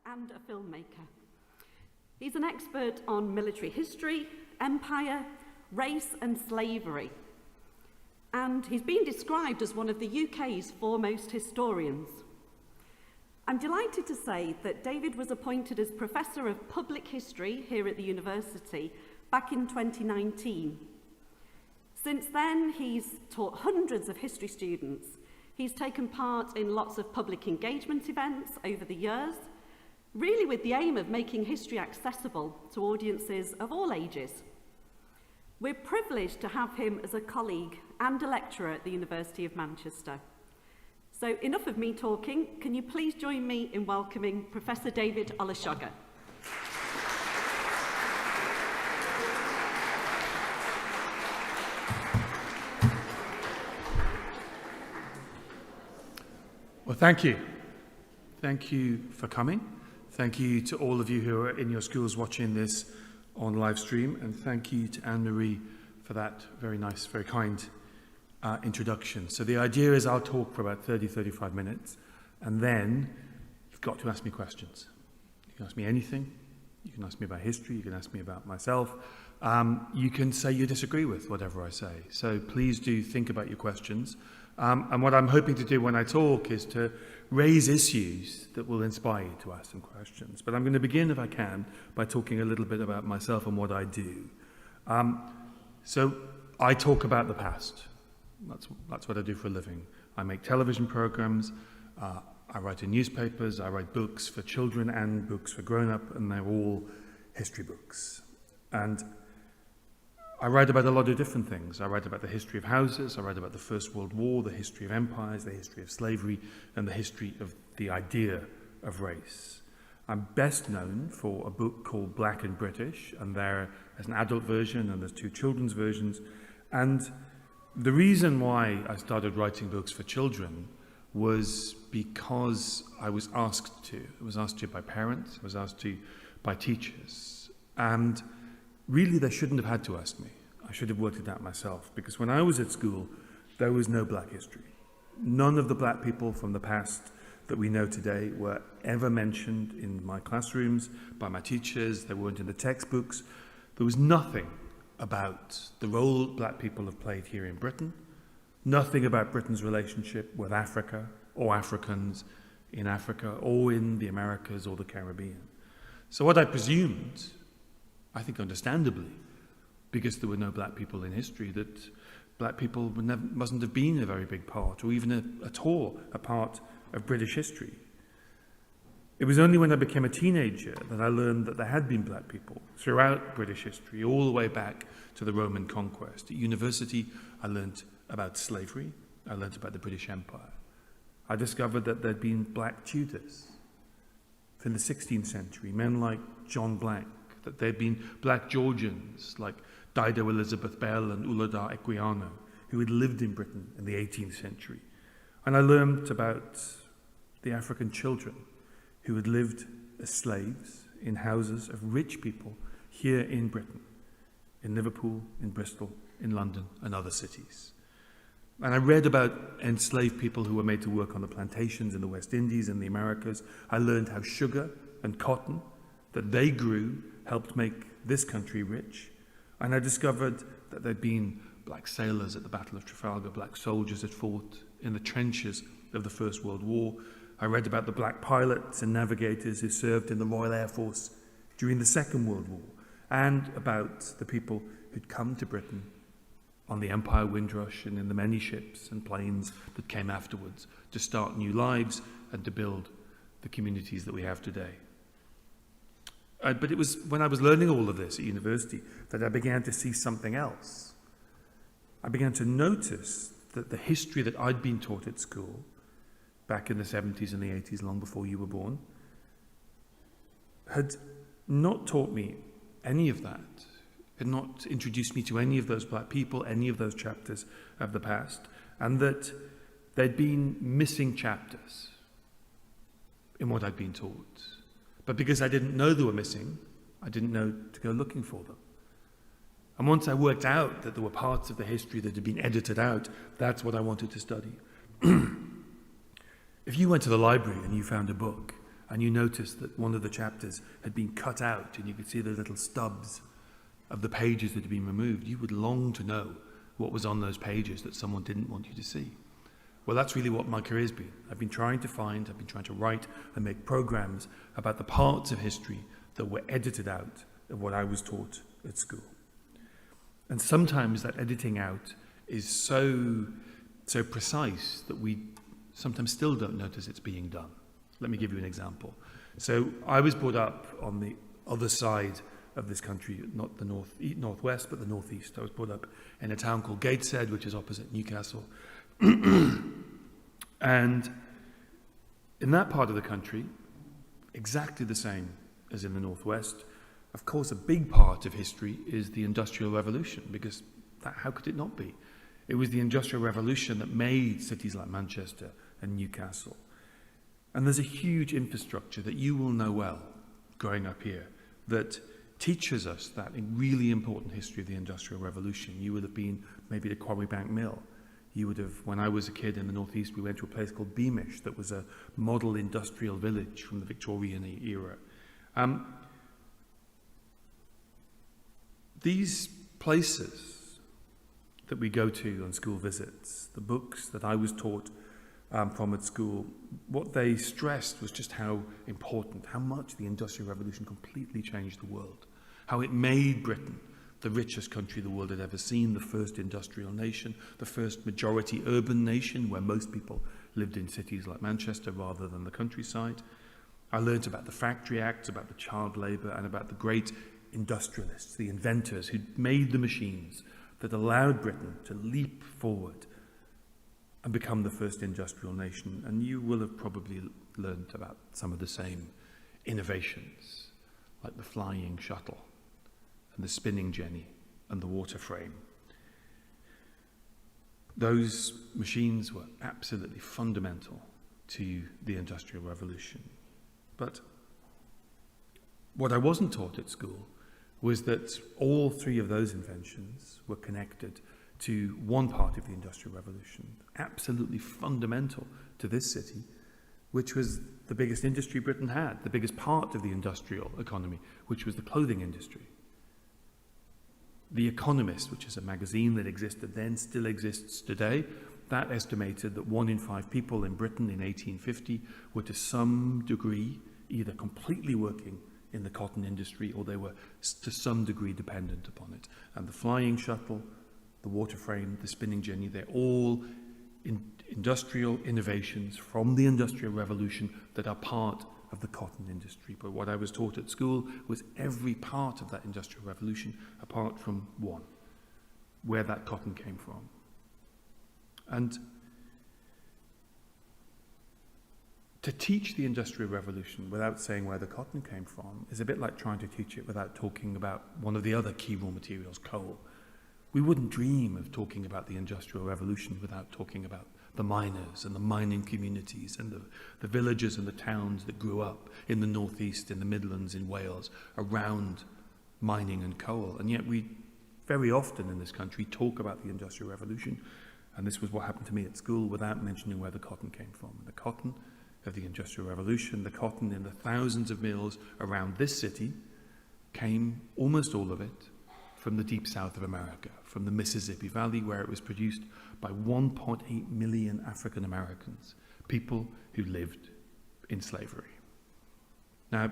and a filmmaker. He's an expert on military history, empire, race and slavery. And he's been described as one of the UK's foremost historians. I'm delighted to say that David was appointed as Professor of Public History here at the university back in 2019. Since then, he's taught hundreds of history students. He's taken part in lots of public engagement events over the years, really with the aim of making history accessible to audiences of all ages. We're privileged to have him as a colleague and a lecturer at the University of Manchester. So enough of me talking. Can you please join me in welcoming Professor David Olusoga? Well, thank you. Thank you for coming. Thank you to all of you who are in your schools watching this on live stream, and thank you to Anne-Marie for that very nice, very kind introduction. So the idea is I'll talk for about 30-35 minutes, and then you've got to ask me questions. You can ask me anything. You can ask me about history. You can ask me about myself. You can say you disagree with whatever I say. So please do think about your questions. And what I'm hoping to do when I talk is to raise issues that will inspire you to ask some questions. But I'm going to begin, if I can, by talking a little bit about myself and what I do. So I talk about the past. That's what I do for a living. I make television programs, I write in newspapers, I write books for children and books for grown-up, and they're all history books. And I write about a lot of different things. I write about the history of houses, I write about the First World War, the history of empires, the history of slavery, and the history of the idea of race. I'm best known for a book called Black and British, and there's an adult version and there's two children's versions. And the reason why I started writing books for children was because I was asked to. I was asked to by parents, I was asked to by teachers. And really, they shouldn't have had to ask me. I should have worked it out myself, because when I was at school, there was no black history. None of the black people from the past that we know today were ever mentioned in my classrooms, by my teachers. They weren't in the textbooks. There was nothing about the role black people have played here in Britain, nothing about Britain's relationship with Africa or Africans in Africa or in the Americas or the Caribbean. So what I presumed, I think understandably, because there were no black people in history, that black people mustn't have been a very big part, or even at all a part of British history. It was only when I became a teenager that I learned that there had been black people throughout British history, all the way back to the Roman conquest. At university, I learned about slavery. I learned about the British Empire. I discovered that there'd been black Tudors in the 16th century, men like John Blank, that there'd been black Georgians like Dido Elizabeth Bell and Uladar Equiano, who had lived in Britain in the 18th century. And I learned about the African children who had lived as slaves in houses of rich people here in Britain, in Liverpool, in Bristol, in London, and other cities. And I read about enslaved people who were made to work on the plantations in the West Indies and the Americas. I learned how sugar and cotton that they grew helped make this country rich. And I discovered that there'd been black sailors at the Battle of Trafalgar, black soldiers had fought in the trenches of the First World War. I read about the black pilots and navigators who served in the Royal Air Force during the Second World War, and about the people who'd come to Britain on the Empire Windrush and in the many ships and planes that came afterwards to start new lives and to build the communities that we have today. But it was when I was learning all of this at university that I began to see something else. I began to notice that the history that I'd been taught at school back in the 70s and the 80s, long before you were born, had not taught me any of that, had not introduced me to any of those black people, any of those chapters of the past, and that there'd been missing chapters in what I'd been taught. But because I didn't know they were missing, I didn't know to go looking for them. And once I worked out that there were parts of the history that had been edited out, that's what I wanted to study. If you went to the library and you found a book and you noticed that one of the chapters had been cut out and you could see the little stubs of the pages that had been removed, you would long to know what was on those pages that someone didn't want you to see. Well, that's really what my career's been. I've been trying to write and make programs about the parts of history that were edited out of what I was taught at school. And sometimes that editing out is so precise that we sometimes still don't notice it's being done. Let me give you an example. So I was brought up on the other side of this country, not the northwest, but the northeast. I was brought up in a town called Gateshead, which is opposite Newcastle. And in that part of the country, exactly the same as in the northwest, of course, a big part of history is the Industrial Revolution, because how could it not be? It was the Industrial Revolution that made cities like Manchester and Newcastle. And there's a huge infrastructure that you will know well growing up here that teaches us that really important history of the Industrial Revolution. You would have been maybe to Quarry Bank Mill. You would have, when I was a kid in the northeast, we went to a place called Beamish that was a model industrial village from the Victorian era. These places that we go to on school visits, the books that I was taught from at school, what they stressed was just how important, how much the Industrial Revolution completely changed the world, how it made Britain the richest country the world had ever seen, the first industrial nation, the first majority urban nation where most people lived in cities like Manchester rather than the countryside. I learned about the Factory Acts, about the child labour, and about the great industrialists, the inventors who made the machines that allowed Britain to leap forward and become the first industrial nation. And you will have probably learned about some of the same innovations, like the flying shuttle and the spinning jenny and the water frame. Those machines were absolutely fundamental to the Industrial Revolution. But what I wasn't taught at school was that all three of those inventions were connected to one part of the Industrial Revolution, absolutely fundamental to this city, which was the biggest industry Britain had, the biggest part of the industrial economy, which was the clothing industry. The Economist, which is a magazine that existed then, still exists today, that estimated that 1 in 5 people in Britain in 1850 were to some degree either completely working in the cotton industry or they were to some degree dependent upon it. And the flying shuttle, the water frame, the spinning jenny, they're all industrial innovations from the Industrial Revolution that are part of the cotton industry. But what I was taught at school was every part of that Industrial Revolution apart from one, where that cotton came from. And to teach the Industrial Revolution without saying where the cotton came from is a bit like trying to teach it without talking about one of the other key raw materials, coal. We wouldn't dream of talking about the Industrial Revolution without talking about the miners and the mining communities and the villages and the towns that grew up in the northeast, in the Midlands, in Wales, around mining and coal. And yet we very often in this country talk about the Industrial Revolution, and this was what happened to me at school, without mentioning where the cotton came from. The cotton of the Industrial Revolution, the cotton in the thousands of mills around this city, came, almost all of it, from the deep south of America, from the Mississippi Valley, where it was produced by 1.8 million African Americans, people who lived in slavery. Now,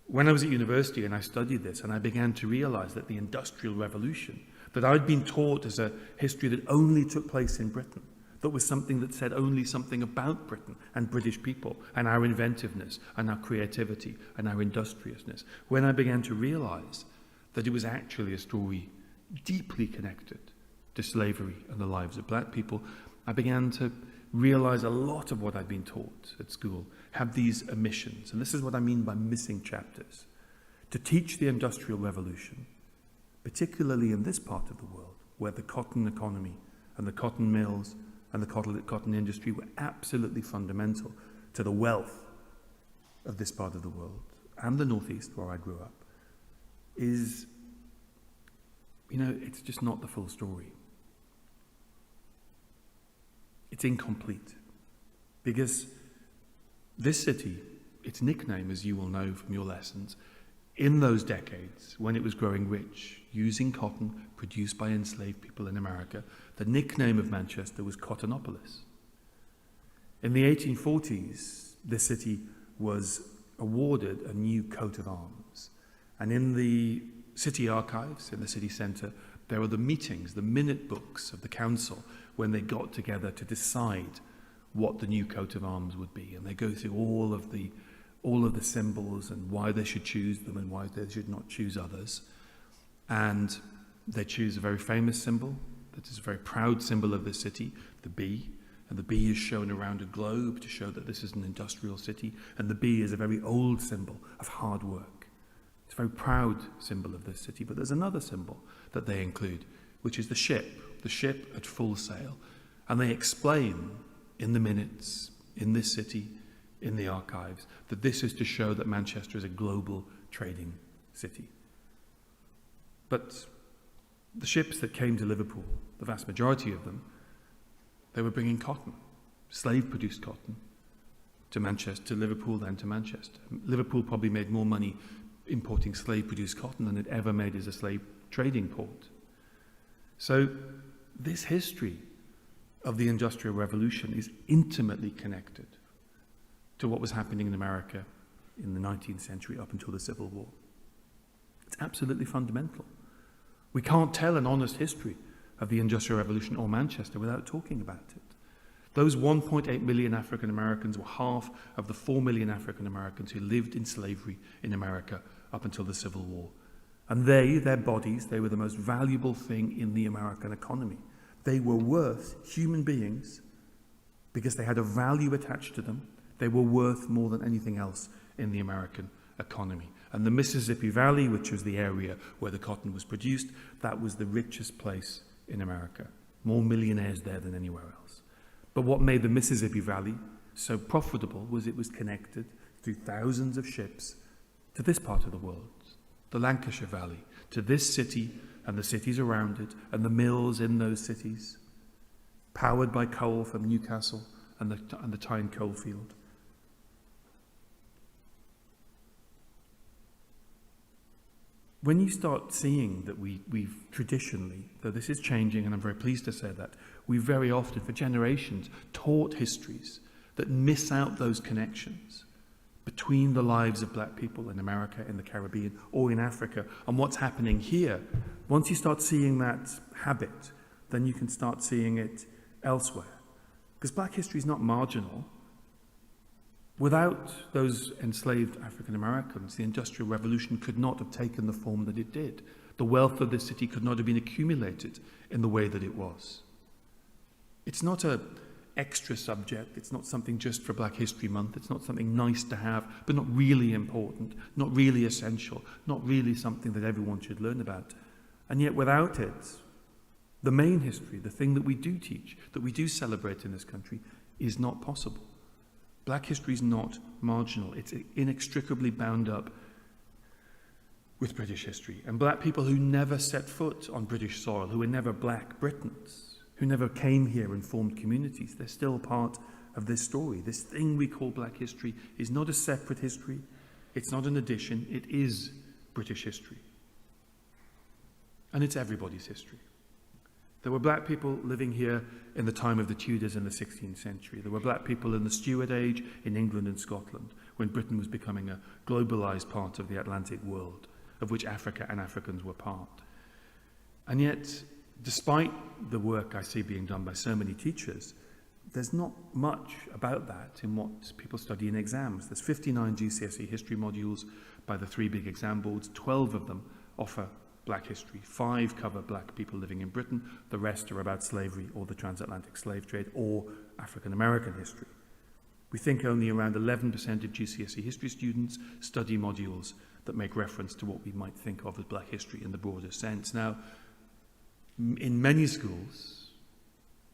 when I was at university and I studied this, and I began to realize that the Industrial Revolution, that I'd been taught as a history that only took place in Britain, that was something that said only something about Britain and British people and our inventiveness and our creativity and our industriousness, when I began to realize that it was actually a story deeply connected to slavery and the lives of black people, I began to realize a lot of what I'd been taught at school had these omissions. And this is what I mean by missing chapters. To teach the Industrial Revolution, particularly in this part of the world, where the cotton economy and the cotton mills and the cotton industry were absolutely fundamental to the wealth of this part of the world, and the Northeast where I grew up, is, it's just not the full story. It's incomplete. Because this city its nickname, as you will know from your lessons, in those decades when it was growing rich, using cotton produced by enslaved people in America, the nickname of Manchester was Cottonopolis. In the 1840s, this city was awarded a new coat of arms. And in the city archives, in the city centre, there are the meetings, the minute books of the council when they got together to decide what the new coat of arms would be. And they go through all of the symbols and why they should choose them and why they should not choose others. And they choose a very famous symbol that is a very proud symbol of the city, the bee. And the bee is shown around a globe to show that this is an industrial city. And the bee is a very old symbol of hard work. It's a very proud symbol of this city. But there's another symbol that they include, which is the ship at full sail. And they explain in the minutes, in this city, in the archives, that this is to show that Manchester is a global trading city. But the ships that came to Liverpool, the vast majority of them, they were bringing cotton, slave-produced cotton, to Manchester, to Liverpool, then to Manchester. Liverpool probably made more money importing slave-produced cotton than it ever made as a slave trading port. So this history of the Industrial Revolution is intimately connected to what was happening in America in the 19th century up until the Civil War. It's absolutely fundamental. We can't tell an honest history of the Industrial Revolution or Manchester without talking about it. Those 1.8 million African Americans were half of the 4 million African Americans who lived in slavery in America up until the Civil War. And their bodies, they were the most valuable thing in the American economy. They were worth, human beings, because they had a value attached to them. They were worth more than anything else in the American economy. And the Mississippi Valley, which was the area where the cotton was produced, that was the richest place in America. More millionaires there than anywhere else. But what made the Mississippi Valley so profitable was it was connected through thousands of ships to this part of the world, the Lancashire Valley, to this city and the cities around it, and the mills in those cities, powered by coal from Newcastle and the Tyne coalfield. When you start seeing that we've traditionally, though this is changing, and I'm very pleased to say that, we've very often, for generations, taught histories that miss out those connections between the lives of black people in America, in the Caribbean, or in Africa, and what's happening here. Once you start seeing that habit, then you can start seeing it elsewhere. Because black history is not marginal. Without those enslaved African Americans, the Industrial Revolution could not have taken the form that it did. The wealth of this city could not have been accumulated in the way that it was. It's not an extra subject. It's not something just for Black History Month. It's not something nice to have, but not really important, not really essential, not really something that everyone should learn about. And yet without it, the main history, the thing that we do teach, that we do celebrate in this country, is not possible. Black history is not marginal. It's inextricably bound up with British history. And black people who never set foot on British soil, who were never black Britons, who never came here and formed communities, they're still part of this story. This thing we call black history is not a separate history. It's not an addition. It is British history. And it's everybody's history. There were black people living here in the time of the Tudors in the 16th century. There were black people in the Stuart Age in England and Scotland, when Britain was becoming a globalized part of the Atlantic world, of which Africa and Africans were part. And yet, despite the work I see being done by so many teachers, there's not much about that in what people study in exams. There's 59 GCSE history modules by the 3 big exam boards. 12 of them offer black history. 5 cover black people living in Britain. The rest are about slavery or the transatlantic slave trade or African American history. We think only around 11% of GCSE history students study modules that make reference to what we might think of as black history in the broader sense. Now, in many schools,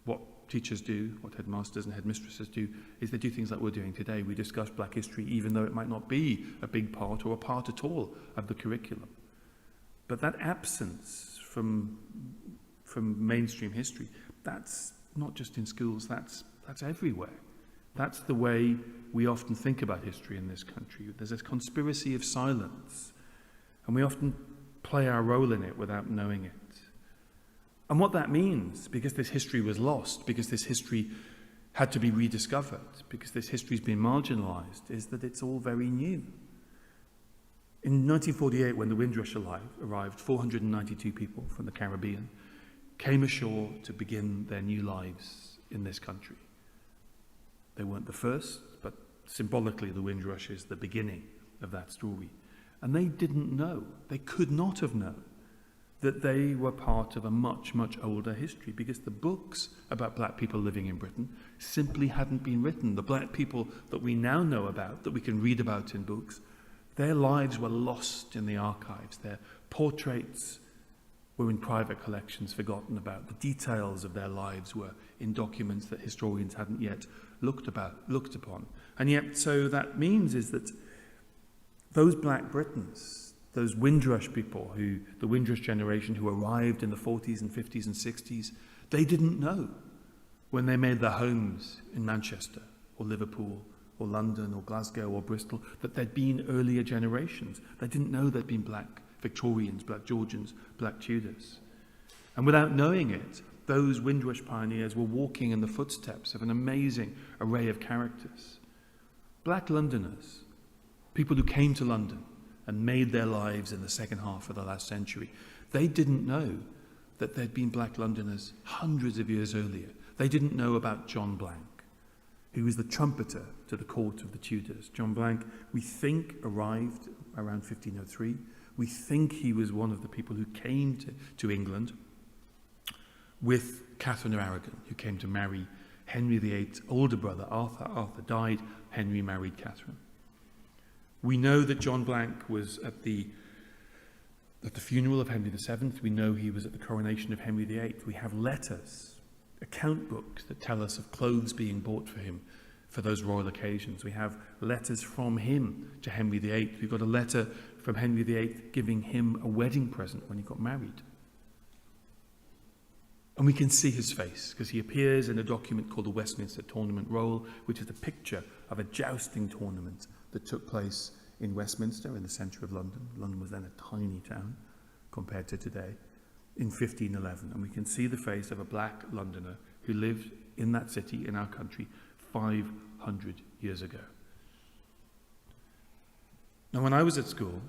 what teachers do, what headmasters and headmistresses do, is they do things like we're doing today. We discuss black history even though it might not be a big part or a part at all of the curriculum. But that absence from mainstream history, that's not just in schools, that's everywhere. That's the way we often think about history in this country. There's a conspiracy of silence, and we often play our role in it without knowing it. And what that means, because this history was lost, because this history had to be rediscovered, because this history's been marginalized, is that it's all very new. In 1948, when the Windrush arrived, 492 people from the Caribbean came ashore to begin their new lives in this country. They weren't the first, but symbolically the Windrush is the beginning of that story. And they didn't know, they could not have known, that they were part of a much, much older history, because the books about black people living in Britain simply hadn't been written. The black people that we now know about, that we can read about in books, their lives were lost in the archives. Their portraits were in private collections forgotten about. The details of their lives were in documents that historians hadn't yet looked upon. And yet, so that means is that those black Britons, those Windrush people, the Windrush generation who arrived in the 40s and 50s and 60s, they didn't know when they made their homes in Manchester or Liverpool or London or Glasgow or Bristol that there'd been earlier generations. They didn't know there'd been black Victorians, black Georgians, black Tudors. And without knowing it, those Windrush pioneers were walking in the footsteps of an amazing array of characters. Black Londoners, people who came to London and made their lives in the second half of the last century, they didn't know that there'd been black Londoners hundreds of years earlier. They didn't know about John Blank, who was the trumpeter to the court of the Tudors. John Blank, we think, arrived around 1503. We think he was one of the people who came to England with Catherine of Aragon, who came to marry Henry VIII's older brother, Arthur. Arthur died, Henry married Catherine. We know that John Blank was at the funeral of Henry VII. We know he was at the coronation of Henry VIII. We have letters, account books that tell us of clothes being bought for him for those royal occasions. We have letters from him to Henry VIII. We've got a letter from Henry VIII giving him a wedding present when he got married. And we can see his face because he appears in a document called the Westminster Tournament Roll, which is a picture of a jousting tournament that took place in Westminster in the centre of London. London was then a tiny town compared to today, in 1511. And we can see the face of a black Londoner who lived in that city, in our country, 500 years ago. Now, when I was at school,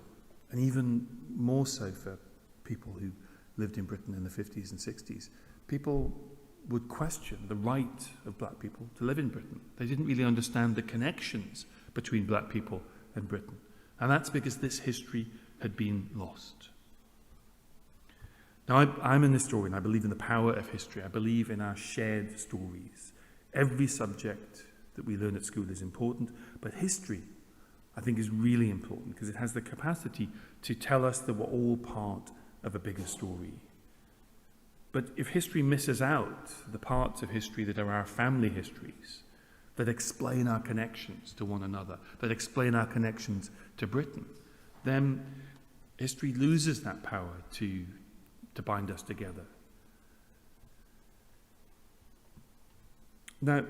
and even more so for people who lived in Britain in the 50s and 60s, people would question the right of black people to live in Britain. They didn't really understand the connections between black people and Britain. And that's because this history had been lost. Now, I'm an historian. I believe in the power of history. I believe in our shared stories. Every subject that we learn at school is important, but history, I think, is really important because it has the capacity to tell us that we're all part of a bigger story. But if history misses out the parts of history that are our family histories, that explain our connections to one another, that explain our connections to Britain, then history loses that power to bind us together. Now,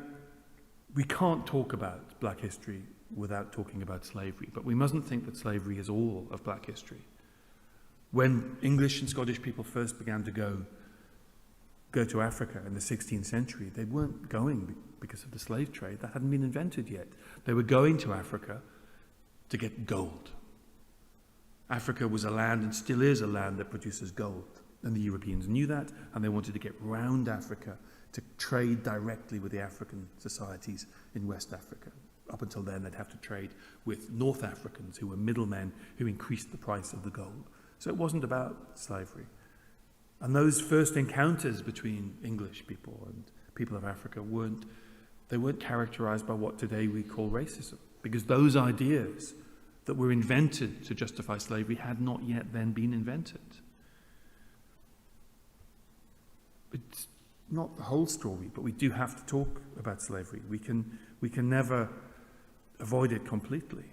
we can't talk about black history without talking about slavery, but we mustn't think that slavery is all of black history. When English and Scottish people first began to go to Africa in the 16th century, they weren't going because of the slave trade. That hadn't been invented yet. They were going to Africa to get gold. Africa was a land, and still is a land, that produces gold. And the Europeans knew that, and they wanted to get round Africa to trade directly with the African societies in West Africa. Up until then, they'd have to trade with North Africans, who were middlemen, who increased the price of the gold. So it wasn't about slavery. And those first encounters between English people and people of Africa weren't characterized by what today we call racism, because those ideas that were invented to justify slavery had not yet then been invented. It's not the whole story, but we do have to talk about slavery. We can never avoid it completely.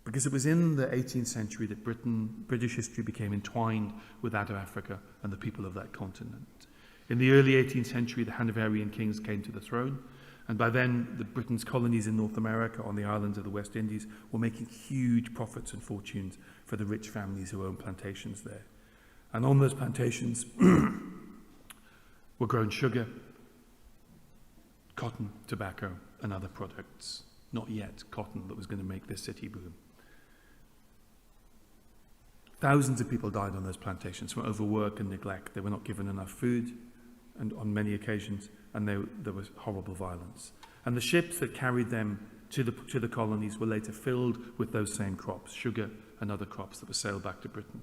Because it was in the 18th century that British history became entwined with that of Africa and the people of that continent. In the early 18th century, the Hanoverian kings came to the throne, And by then, Britain's colonies in North America, on the islands of the West Indies, were making huge profits and fortunes for the rich families who owned plantations there. And on those plantations were grown sugar, cotton, tobacco, and other products. Not yet cotton that was going to make this city boom. Thousands of people died on those plantations from overwork and neglect. They were not given enough food, and on many occasions, and there was horrible violence. And the ships that carried them to the colonies were later filled with those same crops, sugar and other crops that were sailed back to Britain.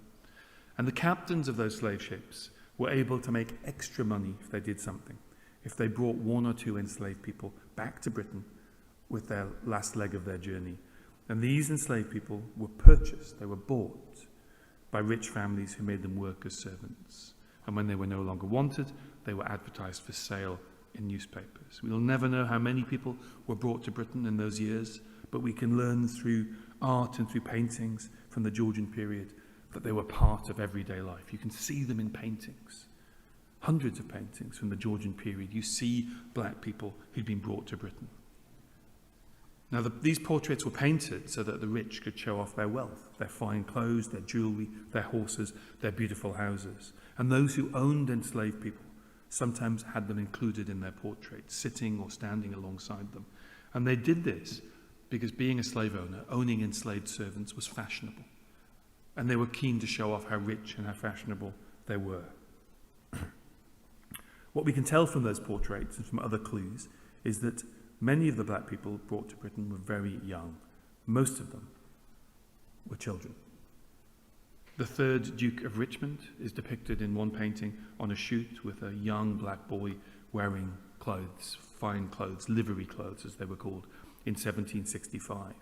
And the captains of those slave ships were able to make extra money if they did something, if they brought one or two enslaved people back to Britain with their last leg of their journey. And these enslaved people were purchased, they were bought by rich families who made them work as servants. And when they were no longer wanted, they were advertised for sale in newspapers. We'll never know how many people were brought to Britain in those years, but we can learn through art and through paintings from the Georgian period that they were part of everyday life. You can see them in paintings. Hundreds of paintings from the Georgian period. You see black people who'd been brought to Britain. Now, these portraits were painted so that the rich could show off their wealth, their fine clothes, their jewellery, their horses, their beautiful houses. And those who owned enslaved people sometimes had them included in their portraits, sitting or standing alongside them. And they did this because being a slave owner, owning enslaved servants, was fashionable. And they were keen to show off how rich and how fashionable they were. What we can tell from those portraits and from other clues is that many of the black people brought to Britain were very young. Most of them were children. The third Duke of Richmond is depicted in one painting on a shoot with a young black boy wearing clothes, fine clothes, livery clothes as they were called, in 1765.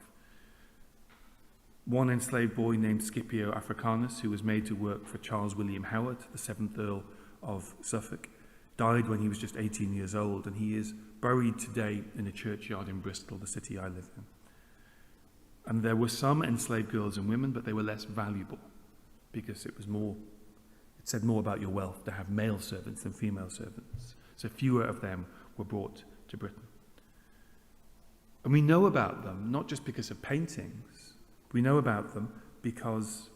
One enslaved boy named Scipio Africanus, who was made to work for Charles William Howard, the 7th Earl of Suffolk, died when he was just 18 years old, and he is buried today in a churchyard in Bristol, the city I live in. And there were some enslaved girls and women, but they were less valuable because it said more about your wealth to have male servants than female servants. So fewer of them were brought to Britain. And we know about them not just because of paintings. We know about them because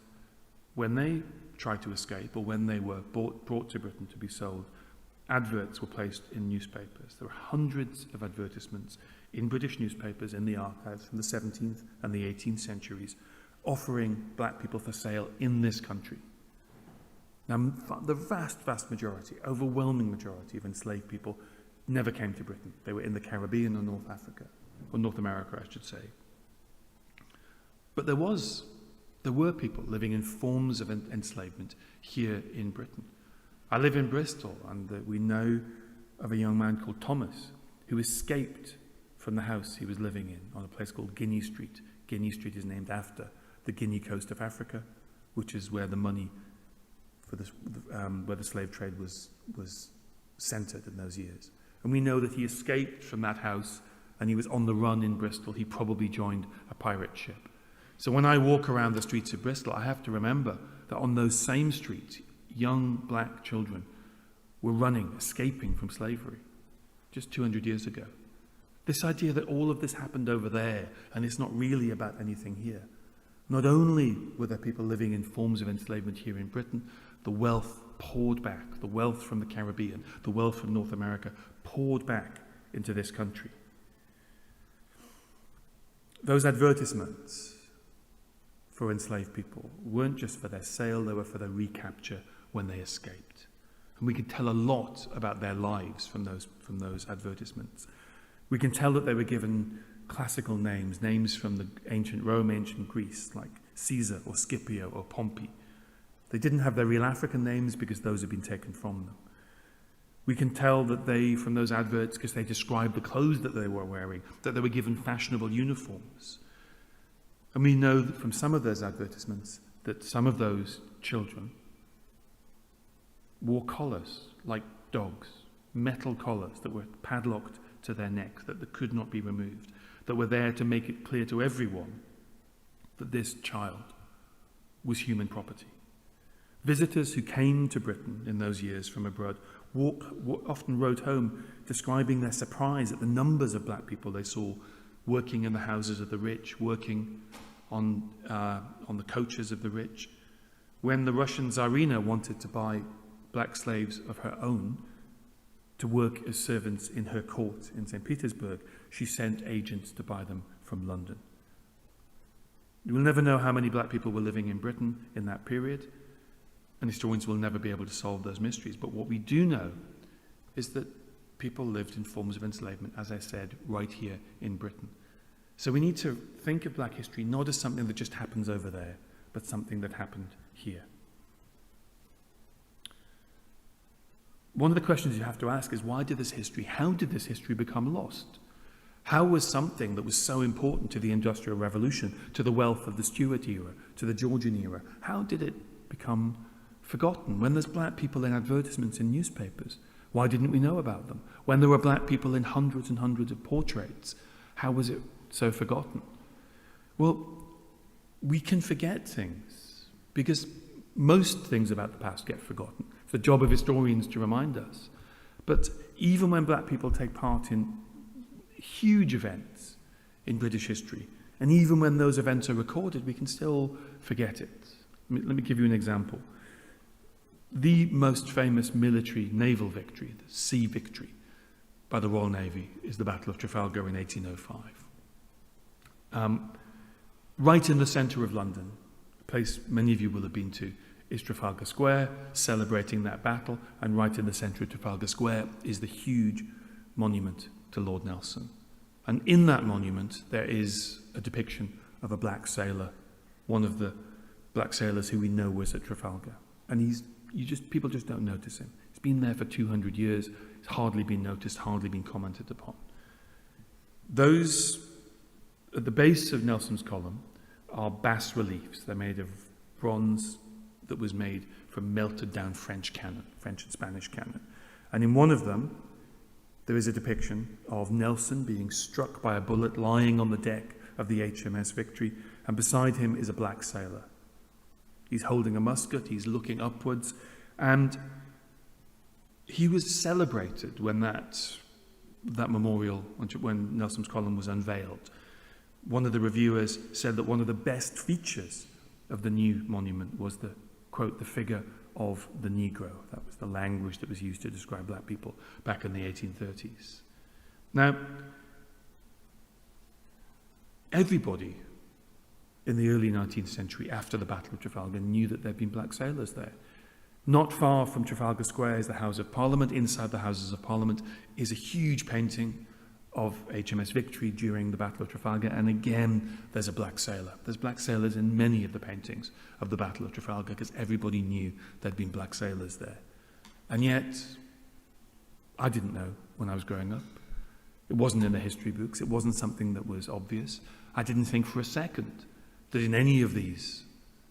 when they tried to escape or when they were brought to Britain to be sold, adverts were placed in newspapers. There were hundreds of advertisements in British newspapers in the archives from the 17th and the 18th centuries offering black people for sale in this country. Now, the vast, vast majority, overwhelming majority of enslaved people never came to Britain. They were in the Caribbean or North Africa, or North America, I should say. But there were people living in forms of enslavement here in Britain. I live in Bristol, and we know of a young man called Thomas who escaped from the house he was living in on a place called Guinea Street. Guinea Street is named after the Guinea coast of Africa, which is where the money for where the slave trade was centred in those years. And we know that he escaped from that house and he was on the run in Bristol. He probably joined a pirate ship. So when I walk around the streets of Bristol, I have to remember that on those same streets, young black children were running, escaping from slavery just 200 years ago. This idea that all of this happened over there and it's not really about anything here. Not only were there people living in forms of enslavement here in Britain, the wealth poured back, the wealth from the Caribbean, the wealth from North America poured back into this country. Those advertisements for enslaved people weren't just for their sale, they were for their recapture when they escaped. And we can tell a lot about their lives from those advertisements. We can tell that they were given classical names from the ancient Rome, ancient Greece, like Caesar or Scipio or Pompey. They didn't have their real African names because those had been taken from them. We can tell that from those adverts, because they described the clothes that they were wearing, that they were given fashionable uniforms. And we know that from some of those advertisements that some of those children wore collars like dogs, metal collars that were padlocked to their necks, that could not be removed, that were there to make it clear to everyone that this child was human property. Visitors who came to Britain in those years from abroad often wrote home describing their surprise at the numbers of black people they saw working in the houses of the rich, working on the coaches of the rich. When the Russian Tsarina wanted to buy black slaves of her own to work as servants in her court in St. Petersburg, she sent agents to buy them from London. We'll never know how many black people were living in Britain in that period, and historians will never be able to solve those mysteries. But what we do know is that people lived in forms of enslavement, as I said, right here in Britain. So we need to think of black history not as something that just happens over there, but something that happened here. One of the questions you have to ask is, how did this history become lost? How was something that was so important to the Industrial Revolution, to the wealth of the Stuart era, to the Georgian era, how did it become forgotten? When there's black people in advertisements in newspapers, why didn't we know about them? When there were black people in hundreds and hundreds of portraits, how was it so forgotten? Well, we can forget things because most things about the past get forgotten. It's the job of historians to remind us. But even when black people take part in huge events in British history, and even when those events are recorded, we can still forget it. Let me give you an example. The most famous military naval victory, the sea victory by the Royal Navy, is the Battle of Trafalgar in 1805. Right in the centre of London, a place many of you will have been to, is Trafalgar Square, celebrating that battle, and right in the centre of Trafalgar Square is the huge monument to Lord Nelson. And in that monument there is a depiction of a black sailor, one of the black sailors who we know was at Trafalgar. And people just don't notice him. He's been there for 200 years, he's hardly been noticed, hardly been commented upon. Those at the base of Nelson's column are bas reliefs. They're made of bronze that was made from melted down French cannon, French and Spanish cannon. And in one of them, there is a depiction of Nelson being struck by a bullet lying on the deck of the HMS Victory, and beside him is a black sailor. He's holding a musket, he's looking upwards, and he was celebrated when that memorial, when Nelson's column was unveiled. One of the reviewers said that one of the best features of the new monument was the, quote, the figure of the Negro. That was the language that was used to describe black people back in the 1830s. Now, everybody in the early 19th century, after the Battle of Trafalgar, knew that there had been black sailors there. Not far from Trafalgar Square is the House of Parliament. Inside the Houses of Parliament is a huge painting of HMS Victory during the Battle of Trafalgar, and again there's a black sailor. There's black sailors in many of the paintings of the Battle of Trafalgar because everybody knew there'd been black sailors there. And yet, I didn't know when I was growing up. It wasn't in the history books, it wasn't something that was obvious. I didn't think for a second that in any of these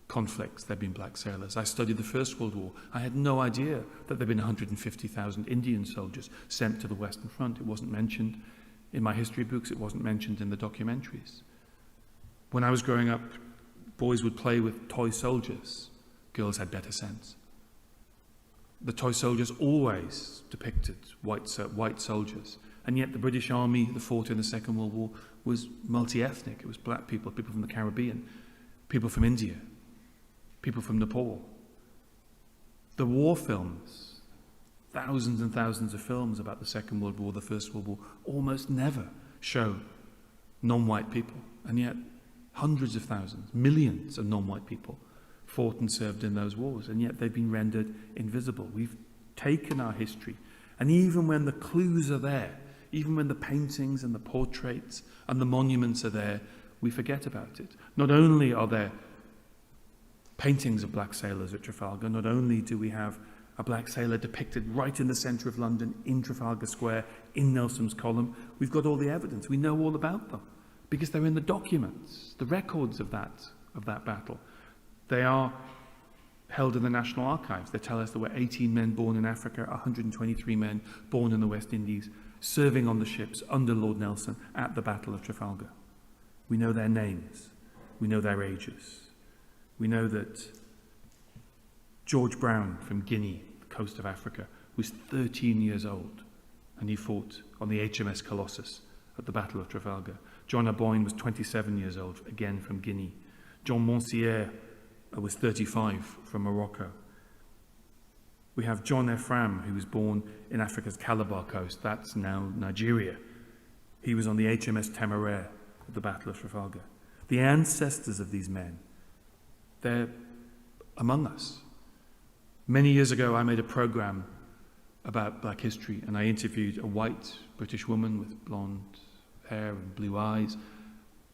conflicts there'd been black sailors. I studied the First World War. I had no idea that there'd been 150,000 Indian soldiers sent to the Western Front. It wasn't mentioned in my history books, it wasn't mentioned in the documentaries. When I was growing up, boys would play with toy soldiers. Girls had better sense. The toy soldiers always depicted white soldiers, and yet the British Army that fought in the Second World War was multi-ethnic. It was black people, people from the Caribbean, people from India, people from Nepal. The war films, thousands and thousands of films about the Second World War, the First World War, almost never show non-white people. And yet hundreds of thousands, millions of non-white people fought and served in those wars, and yet they've been rendered invisible. We've taken our history, and even when the clues are there, even when the paintings and the portraits and the monuments are there, we forget about it. Not only are there paintings of black sailors at Trafalgar, not only do we have a black sailor depicted right in the centre of London, in Trafalgar Square, in Nelson's column, we've got all the evidence. We know all about them because they're in the documents, the records of that battle. They are held in the National Archives. They tell us there were 18 men born in Africa, 123 men born in the West Indies, serving on the ships under Lord Nelson at the Battle of Trafalgar. We know their names. We know their ages. We know that George Brown from Guinea, the coast of Africa, was 13 years old, and he fought on the HMS Colossus at the Battle of Trafalgar. John Aboyne was 27 years old, again from Guinea. John Monsier was 35 from Morocco. We have John Ephraim, who was born in Africa's Calabar coast. That's now Nigeria. He was on the HMS Temeraire at the Battle of Trafalgar. The ancestors of these men, they're among us. Many years ago, I made a program about black history, and I interviewed a white British woman with blonde hair and blue eyes,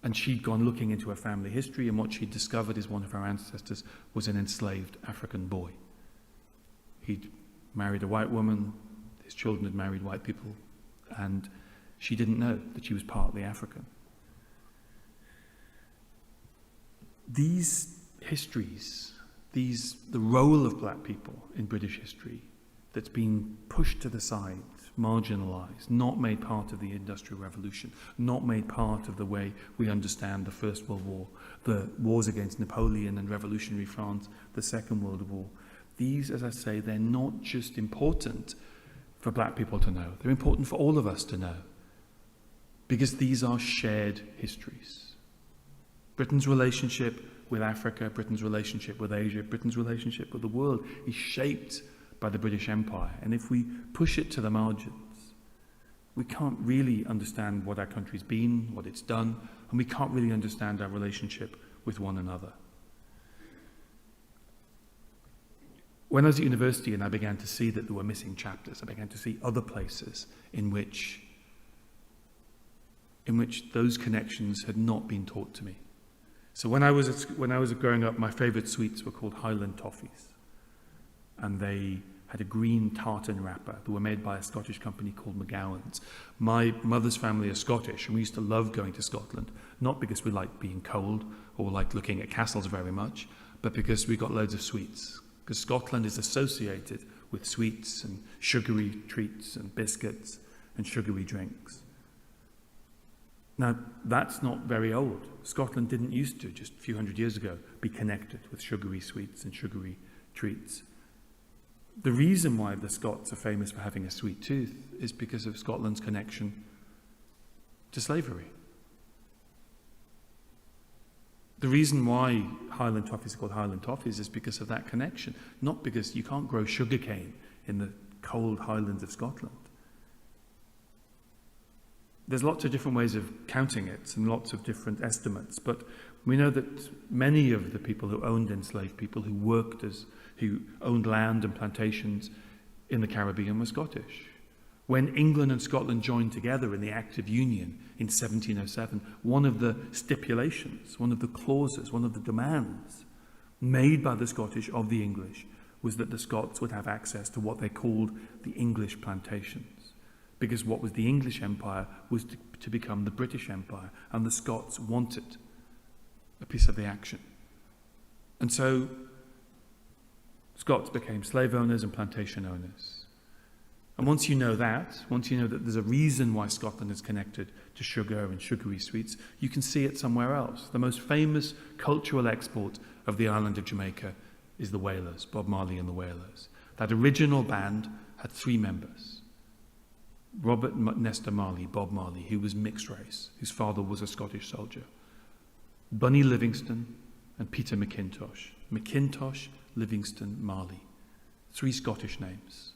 and she'd gone looking into her family history, and what she'd discovered is one of her ancestors was an enslaved African boy. He'd married a white woman, his children had married white people, and she didn't know that she was partly African. These histories, the role of black people in British history that's been pushed to the side, marginalised, not made part of the Industrial Revolution, not made part of the way we understand the First World War, the wars against Napoleon and revolutionary France, the Second World War. These, as I say, they're not just important for black people to know. They're important for all of us to know, because these are shared histories. Britain's relationship with Africa, Britain's relationship with Asia, Britain's relationship with the world is shaped by the British Empire. And if we push it to the margins, we can't really understand what our country's been, what it's done, and we can't really understand our relationship with one another. When I was at university and I began to see that there were missing chapters, I began to see other places in which those connections had not been taught to me. So when I was growing up, my favourite sweets were called Highland Toffees, and they had a green tartan wrapper that were made by a Scottish company called McGowan's. My mother's family are Scottish, and we used to love going to Scotland, not because we liked being cold or liked looking at castles very much, but because we got loads of sweets. Because Scotland is associated with sweets and sugary treats and biscuits and sugary drinks. Now, that's not very old. Scotland didn't used to, just a few hundred years ago, be connected with sugary sweets and sugary treats. The reason why the Scots are famous for having a sweet tooth is because of Scotland's connection to slavery. The reason why Highland Toffees are called Highland Toffees is because of that connection, not because you can't grow sugarcane in the cold highlands of Scotland. There's lots of different ways of counting it and lots of different estimates, but we know that many of the people who owned enslaved people, who owned land and plantations in the Caribbean were Scottish. When England and Scotland joined together in the Act of Union in 1707, one of the stipulations, one of the clauses, one of the demands made by the Scottish of the English was that the Scots would have access to what they called the English plantations. Because what was the English Empire was to become the British Empire, and the Scots wanted a piece of the action. And so Scots became slave owners and plantation owners. And once you know that there's a reason why Scotland is connected to sugar and sugary sweets, you can see it somewhere else. The most famous cultural export of the island of Jamaica is the Wailers, Bob Marley and the Wailers. That original band had 3 members. Robert Nesta Marley, Bob Marley, who was mixed race, whose father was a Scottish soldier. Bunny Livingston and Peter McIntosh. McIntosh, Livingston, Marley. 3 Scottish names.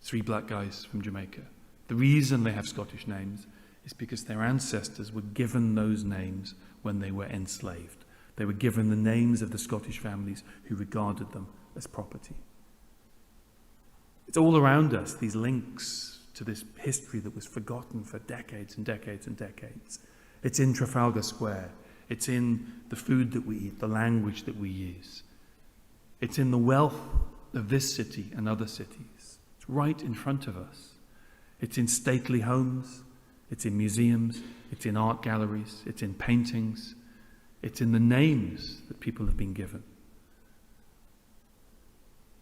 3 black guys from Jamaica. The reason they have Scottish names is because their ancestors were given those names when they were enslaved. They were given the names of the Scottish families who regarded them as property. It's all around us, these links to this history that was forgotten for decades and decades and decades. It's in Trafalgar Square. It's in the food that we eat, the language that we use. It's in the wealth of this city and other cities. It's right in front of us. It's in stately homes, it's in museums, it's in art galleries, it's in paintings, it's in the names that people have been given.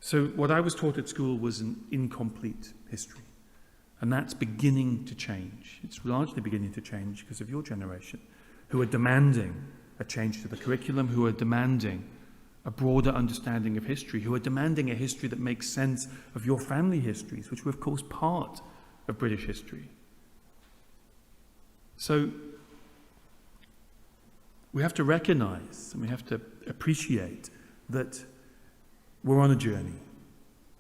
So what I was taught at school was an incomplete history, and that's beginning to change. It's largely beginning to change because of your generation, who are demanding a change to the curriculum, who are demanding a broader understanding of history, who are demanding a history that makes sense of your family histories, which were, of course, part of British history. So we have to recognize and we have to appreciate that we're on a journey.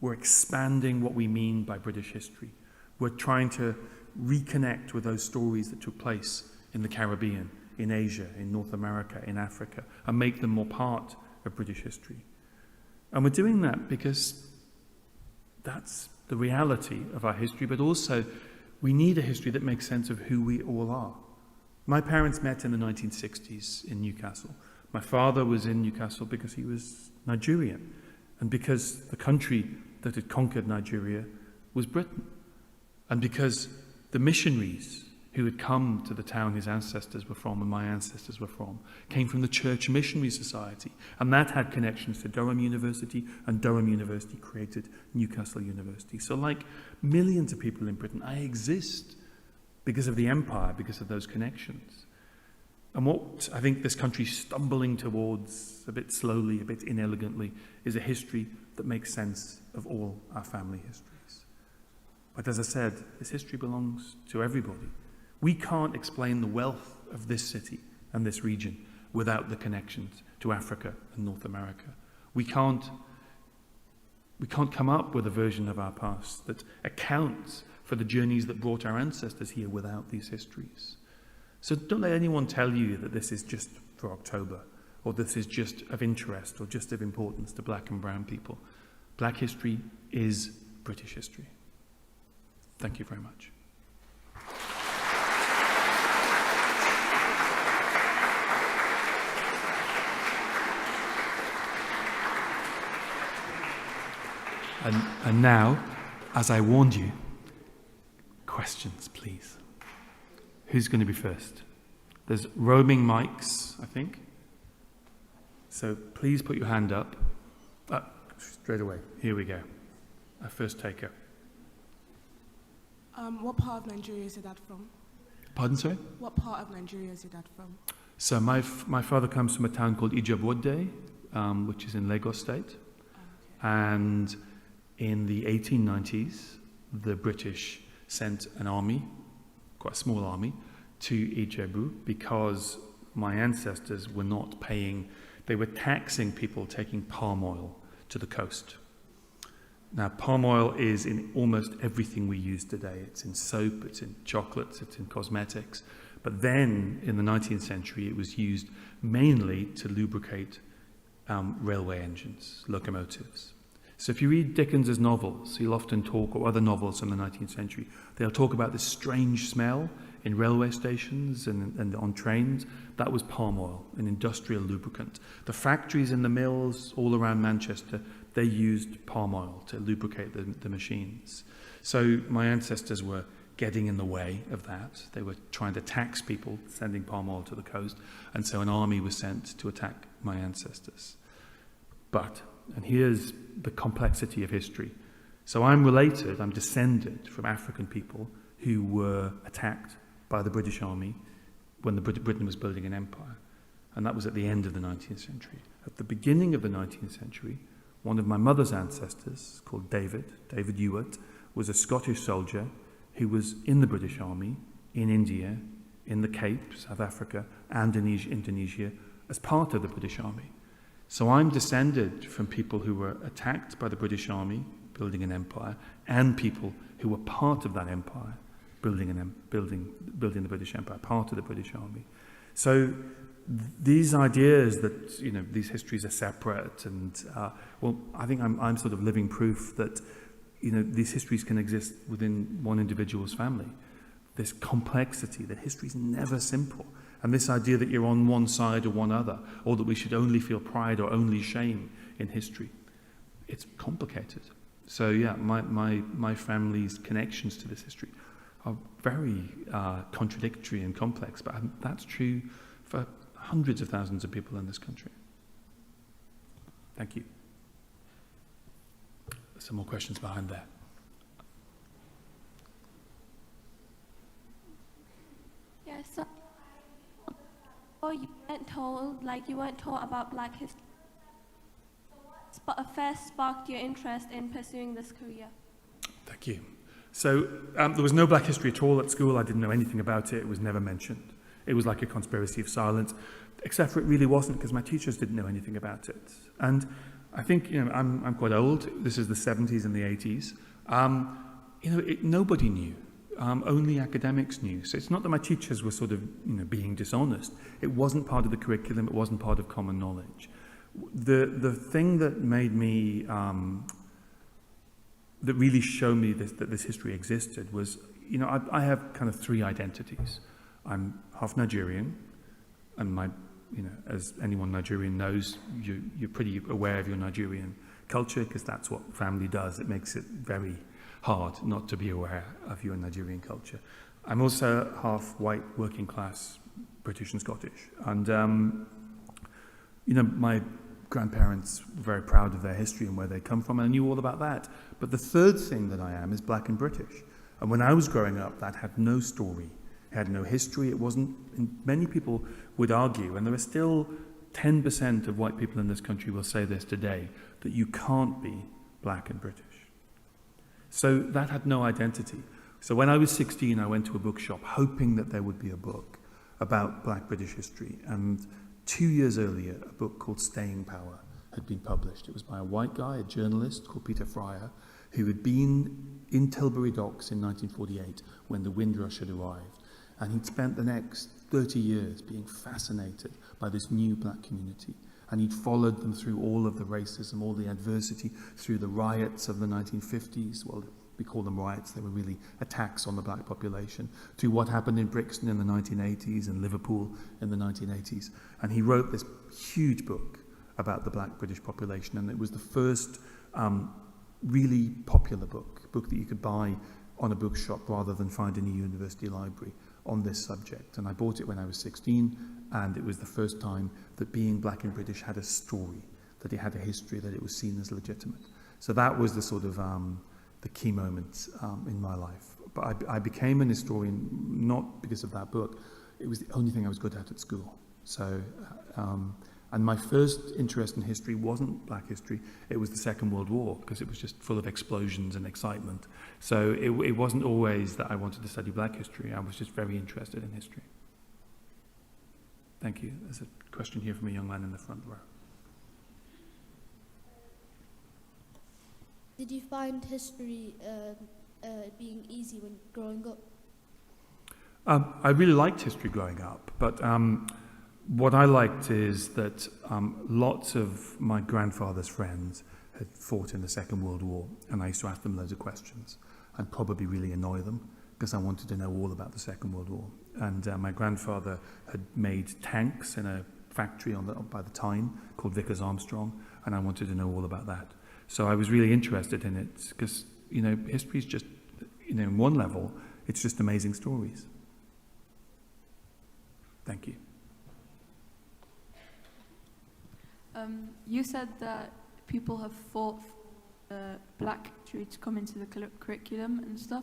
We're expanding what we mean by British history. We're trying to reconnect with those stories that took place in the Caribbean, in Asia, in North America, in Africa, and make them more part of British history. And we're doing that because that's the reality of our history, but also we need a history that makes sense of who we all are. My parents met in the 1960s in Newcastle. My father was in Newcastle because he was Nigerian, and because the country that had conquered Nigeria was Britain, and because the missionaries who had come to the town his ancestors were from and my ancestors were from came from the Church Missionary Society, and that had connections to Durham University, and Durham University created Newcastle University. So like millions of people in Britain, I exist because of the empire, because of those connections. And what I think this country's stumbling towards, a bit slowly, a bit inelegantly, is a history that makes sense of all our family histories. But as I said, this history belongs to everybody. We can't explain the wealth of this city and this region without the connections to Africa and North America. We can't come up with a version of our past that accounts for the journeys that brought our ancestors here without these histories. So don't let anyone tell you that this is just for October, or this is just of interest or just of importance to black and brown people. Black history is British history. Thank you very much. And now, as I warned you, questions, please. Who's going to be first? There's roaming mics, I think. So please put your hand up. Straight away. Here we go. Our first taker. What part of Nigeria is your dad from? Pardon, sorry? What part of Nigeria is your dad from? So my father comes from a town called Ijebu-Ode, which is in Lagos State. Okay. And in the 1890s, the British sent an army, quite a small army, to Ijebu because my ancestors were not paying, they were taxing people taking palm oil to the coast. Now, palm oil is in almost everything we use today. It's in soap, it's in chocolates, it's in cosmetics. But then, in the 19th century, it was used mainly to lubricate railway engines, locomotives. So if you read Dickens's novels, he'll often talk, or other novels from the 19th century, they'll talk about this strange smell in railway stations and on trains. That was palm oil, an industrial lubricant. The factories and the mills all around Manchester, they used palm oil to lubricate the machines. So my ancestors were getting in the way of that. They were trying to tax people sending palm oil to the coast, and so an army was sent to attack my ancestors. But, and here's the complexity of history. So I'm descended from African people who were attacked by the British Army when Britain was building an empire. And that was at the end of the 19th century. At the beginning of the 19th century, one of my mother's ancestors, called David Olusoga, was a Scottish soldier who was in the British Army, in India, in the Cape, South Africa, and Indonesia, as part of the British Army. So I'm descended from people who were attacked by the British Army, building an empire, and people who were part of that empire, building the British Empire, part of the British Army. So these ideas that, these histories are separate, and I think I'm sort of living proof that, these histories can exist within one individual's family. This complexity, that history is never simple. And this idea that you're on one side or one other, or that we should only feel pride or only shame in history, it's complicated. So yeah, my family's connections to this history are very contradictory and complex, but that's true for hundreds of thousands of people in this country. Thank you. There's some more questions behind there. Yes. Yeah, so you weren't told about Black history. first sparked your interest in pursuing this career? Thank you. So there was no black history at all at school. I didn't know anything about it. It was never mentioned. It was like a conspiracy of silence, except for it really wasn't, because my teachers didn't know anything about it. And I think, I'm quite old. This is the 70s and the 80s. Nobody knew. Only academics knew. So it's not that my teachers were sort of, being dishonest. It wasn't part of the curriculum. It wasn't part of common knowledge. The thing that made me, that really showed me that this history existed was, I have kind of three identities. I'm half Nigerian, and as anyone Nigerian knows, you're pretty aware of your Nigerian culture, because that's what family does. It makes it very hard not to be aware of your Nigerian culture. I'm also half white, working class, British and Scottish. And, my grandparents were very proud of their history and where they come from, and I knew all about that. But the third thing that I am is black and British. And when I was growing up, that had no story. It had no history. It wasn't, and many people would argue, and there are still 10% of white people in this country will say this today, that you can't be black and British. So that had no identity. So when I was 16, I went to a bookshop hoping that there would be a book about black British history. And 2 years earlier, a book called Staying Power had been published. It was by a white guy, a journalist called Peter Fryer, who had been in Tilbury Docks in 1948 when the Windrush had arrived. And he'd spent the next 30 years being fascinated by this new black community. And he'd followed them through all of the racism, all the adversity, through the riots of the 1950s. Well, we call them riots, they were really attacks on the black population, to what happened in Brixton in the 1980s and Liverpool in the 1980s. And he wrote this huge book about the black British population, and it was the first really popular book that you could buy on a bookshop rather than find in a university library on this subject. And I bought it when I was 16, and it was the first time that being black and British had a story, that it had a history, that it was seen as legitimate. So that was the sort of the key moment in my life. But I became an historian not because of that book. It was the only thing I was good at school. So, and my first interest in history wasn't black history. It was the Second World War, because it was just full of explosions and excitement. So it wasn't always that I wanted to study black history. I was just very interested in history. Thank you. There's a question here from a young man in the front row. Did you find history being easy when growing up? I really liked history growing up, but what I liked is that lots of my grandfather's friends had fought in the Second World War, and I used to ask them loads of questions and probably really annoy them because I wanted to know all about the Second World War. And my grandfather had made tanks in a factory by the Tyne called Vickers Armstrong, and I wanted to know all about that. So I was really interested in it because, history is just, in one level, it's just amazing stories. Thank you. You said that people have fought for black history to come into the curriculum and stuff.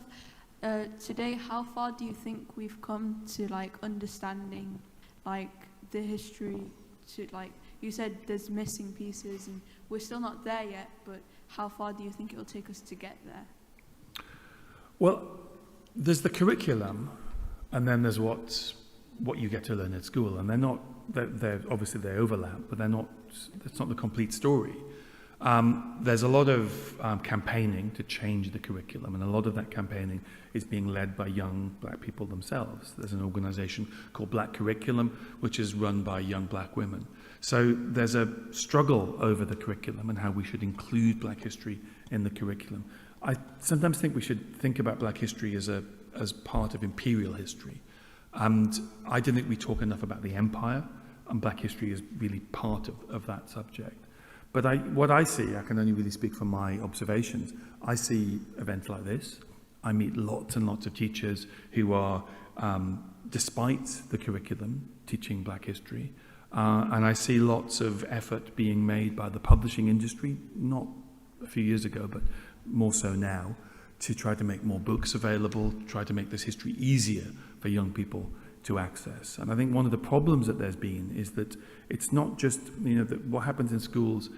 Today, how far do you think we've come to understanding the history? You said there's missing pieces, and we're still not there yet. But how far do you think it will take us to get there? Well, there's the curriculum, and then there's what you get to learn at school, and they're obviously they overlap, but that's not the complete story. There's a lot of campaigning to change the curriculum, and a lot of that campaigning is being led by young black people themselves. There's an organization called Black Curriculum, which is run by young black women. So there's a struggle over the curriculum and how we should include black history in the curriculum. I sometimes think we should think about black history as part of imperial history. And I don't think we talk enough about the empire, and black history is really part of that subject. But what I see, I can only really speak from my observations, I see events like this. I meet lots and lots of teachers who are, despite the curriculum, teaching black history. And I see lots of effort being made by the publishing industry, not a few years ago, but more so now, to try to make more books available, try to make this history easier for young people to access. And I think one of the problems that there's been is that it's not just, that what happens in schools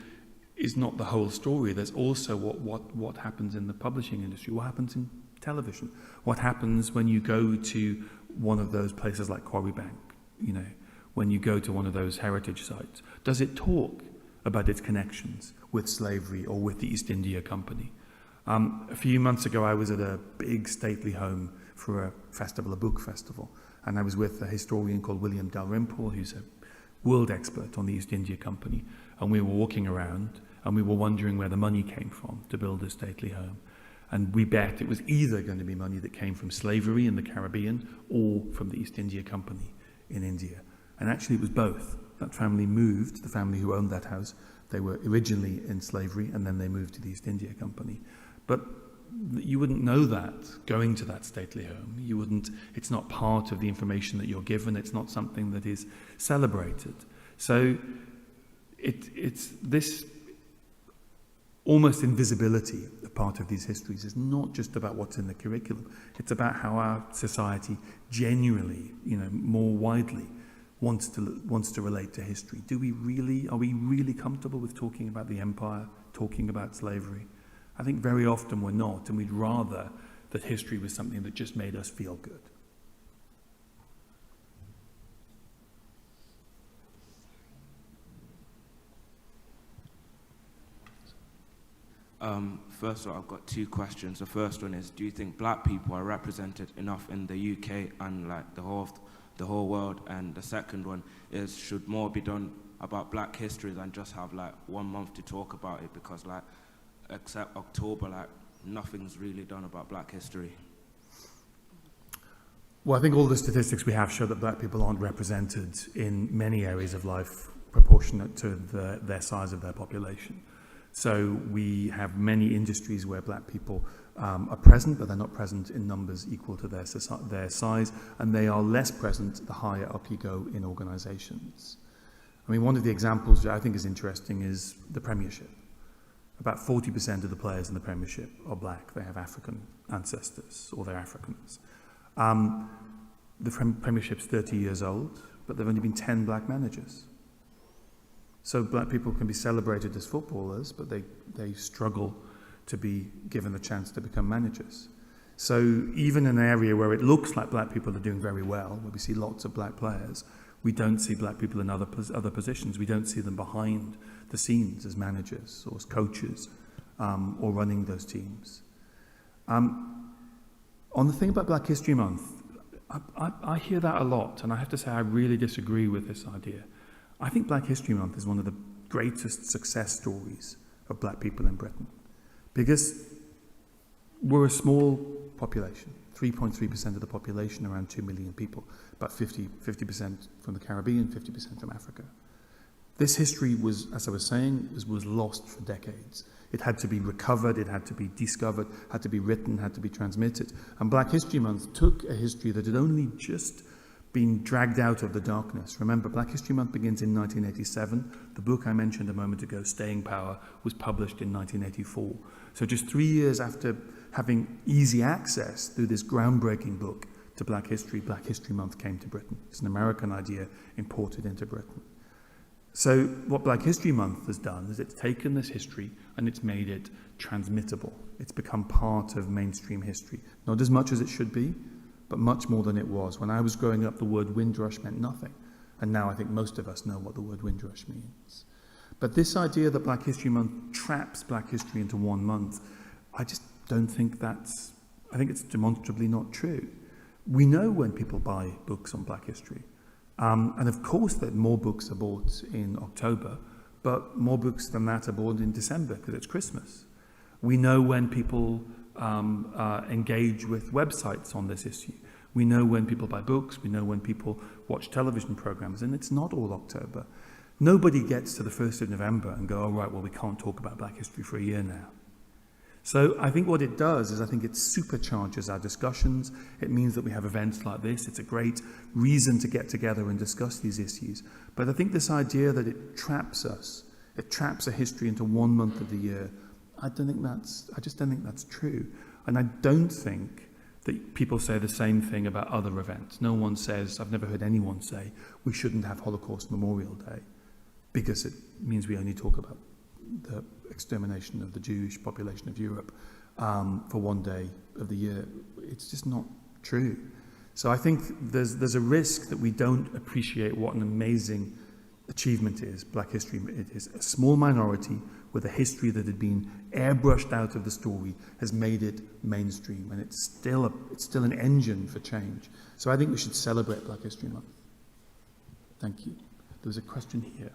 is not the whole story. There's also what happens in the publishing industry, what happens in television, what happens when you go to one of those places like Quarry Bank, you know, when you go to one of those heritage sites. Does it talk about its connections with slavery or with the East India Company? A few months ago, I was at a big stately home for a festival, a book festival, and I was with a historian called William Dalrymple, who's a world expert on the East India Company, and we were walking around and we were wondering where the money came from to build this stately home. And we bet it was either going to be money that came from slavery in the Caribbean or from the East India Company in India. And actually it was both. That family moved, the family who owned that house, they were originally in slavery and then they moved to the East India Company. But you wouldn't know that going to that stately home. You wouldn't, it's not part of the information that you're given. It's not something that is celebrated. So it's this almost invisibility of part of these histories is not just about what's in the curriculum. It's about how our society genuinely, you know, more widely wants to relate to history. Are we really comfortable with talking about the empire, talking about slavery? I think very often we're not, and we'd rather that history was something that just made us feel good. First of all, I've got two questions. The first one is, do you think black people are represented enough in the UK and like the whole world? And the second one is, should more be done about black history than just have like 1 month to talk about it? Because like, except October, like nothing's really done about black history. Well, I think all the statistics we have show that black people aren't represented in many areas of life proportionate to their size of their population. So we have many industries where black people are present, but they're not present in numbers equal to their size, and they are less present the higher up you go in organizations. I mean, one of the examples that I think is interesting is the Premiership. About 40% of the players in the Premiership are black. They have African ancestors, or they're Africans. The Premiership's 30 years old, but there have only been 10 black managers. So black people can be celebrated as footballers, but they struggle to be given the chance to become managers. So even in an area where it looks like black people are doing very well, where we see lots of black players, we don't see black people in other positions. We don't see them behind the scenes as managers or as coaches or running those teams. On the thing about Black History Month, I hear that a lot, and I have to say I really disagree with this idea. I think Black History Month is one of the greatest success stories of black people in Britain, because we're a small population, 3.3% of the population, around 2 million people, about 50% from the Caribbean, 50% from Africa. This history was, as I was saying, was lost for decades. It had to be recovered, it had to be discovered, had to be written, had to be transmitted. And Black History Month took a history that had only just been dragged out of the darkness. Remember, Black History Month begins in 1987. The book I mentioned a moment ago, Staying Power, was published in 1984. So just 3 years after having easy access through this groundbreaking book to Black History Month came to Britain. It's an American idea imported into Britain. So what Black History Month has done is it's taken this history and it's made it transmittable. It's become part of mainstream history. Not as much as it should be, but much more than it was. When I was growing up, the word Windrush meant nothing. And now I think most of us know what the word Windrush means. But this idea that Black History Month traps black history into 1 month, I just don't think that's, I think it's demonstrably not true. We know when people buy books on black history. And of course that more books are bought in October, but more books than that are bought in December because it's Christmas. We know when people engage with websites on this issue. We know when people buy books, we know when people watch television programs, and it's not all October. Nobody gets to the 1st of November and go, oh right, well we can't talk about black history for a year now. So I think what it does is I think it supercharges our discussions. It means that we have events like this. It's a great reason to get together and discuss these issues. But I think this idea that it traps us, it traps a history into 1 month of the year, I just don't think that's true. And I don't think that people say the same thing about other events. No one says, I've never heard anyone say, we shouldn't have Holocaust Memorial Day because it means we only talk about the extermination of the Jewish population of Europe for one day of the year. It's just not true. So I think there's a risk that we don't appreciate what an amazing achievement is. Black history, it is a small minority with a history that had been airbrushed out of the story, has made it mainstream, and it's still an engine for change. So I think we should celebrate Black History Month. Thank you. There was a question here.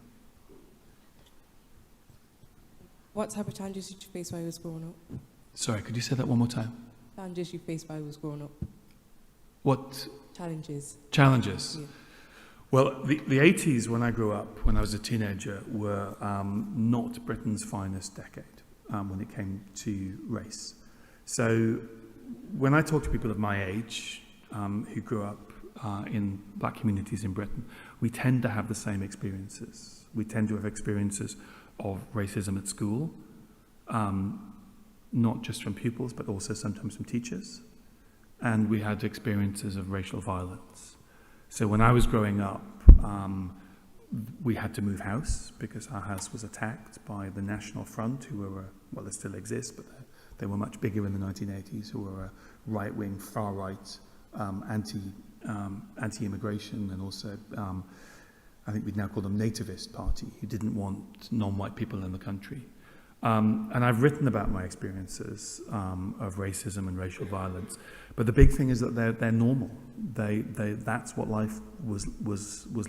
What type of challenges did you face while you was growing up? Sorry, could you say that one more time? Challenges you faced while you was growing up? What? Challenges. Challenges. Yeah. Well, the 80s, when I grew up, when I was a teenager, were not Britain's finest decade when it came to race. So when I talk to people of my age who grew up in black communities in Britain, we tend to have the same experiences. We tend to have experiences of racism at school, not just from pupils, but also sometimes from teachers. And we had experiences of racial violence. So when I was growing up, we had to move house because our house was attacked by the National Front, who were, well, they still exist, but they were much bigger in the 1980s, who were a right-wing, far-right, anti-immigration, and also, I think we'd now call them nativist party, who didn't want non-white people in the country. And I've written about my experiences of racism and racial violence, but the big thing is that they're normal. That's what life was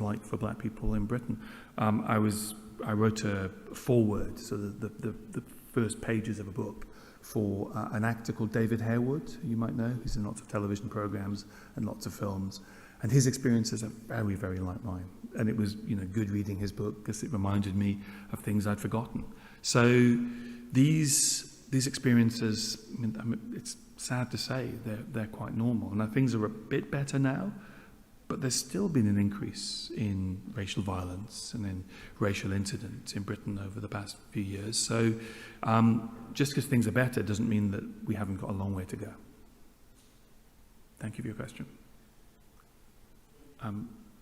like for black people in Britain. I wrote a foreword, so the first pages of a book for an actor called David Harewood, who you might know, who's in lots of television programs and lots of films. And his experiences are very, very like mine. And it was, good reading his book because it reminded me of things I'd forgotten. So these experiences, I mean, it's sad to say, they're quite normal. And things are a bit better now, but there's still been an increase in racial violence and in racial incidents in Britain over the past few years. So just because things are better doesn't mean that we haven't got a long way to go. Thank you for your question.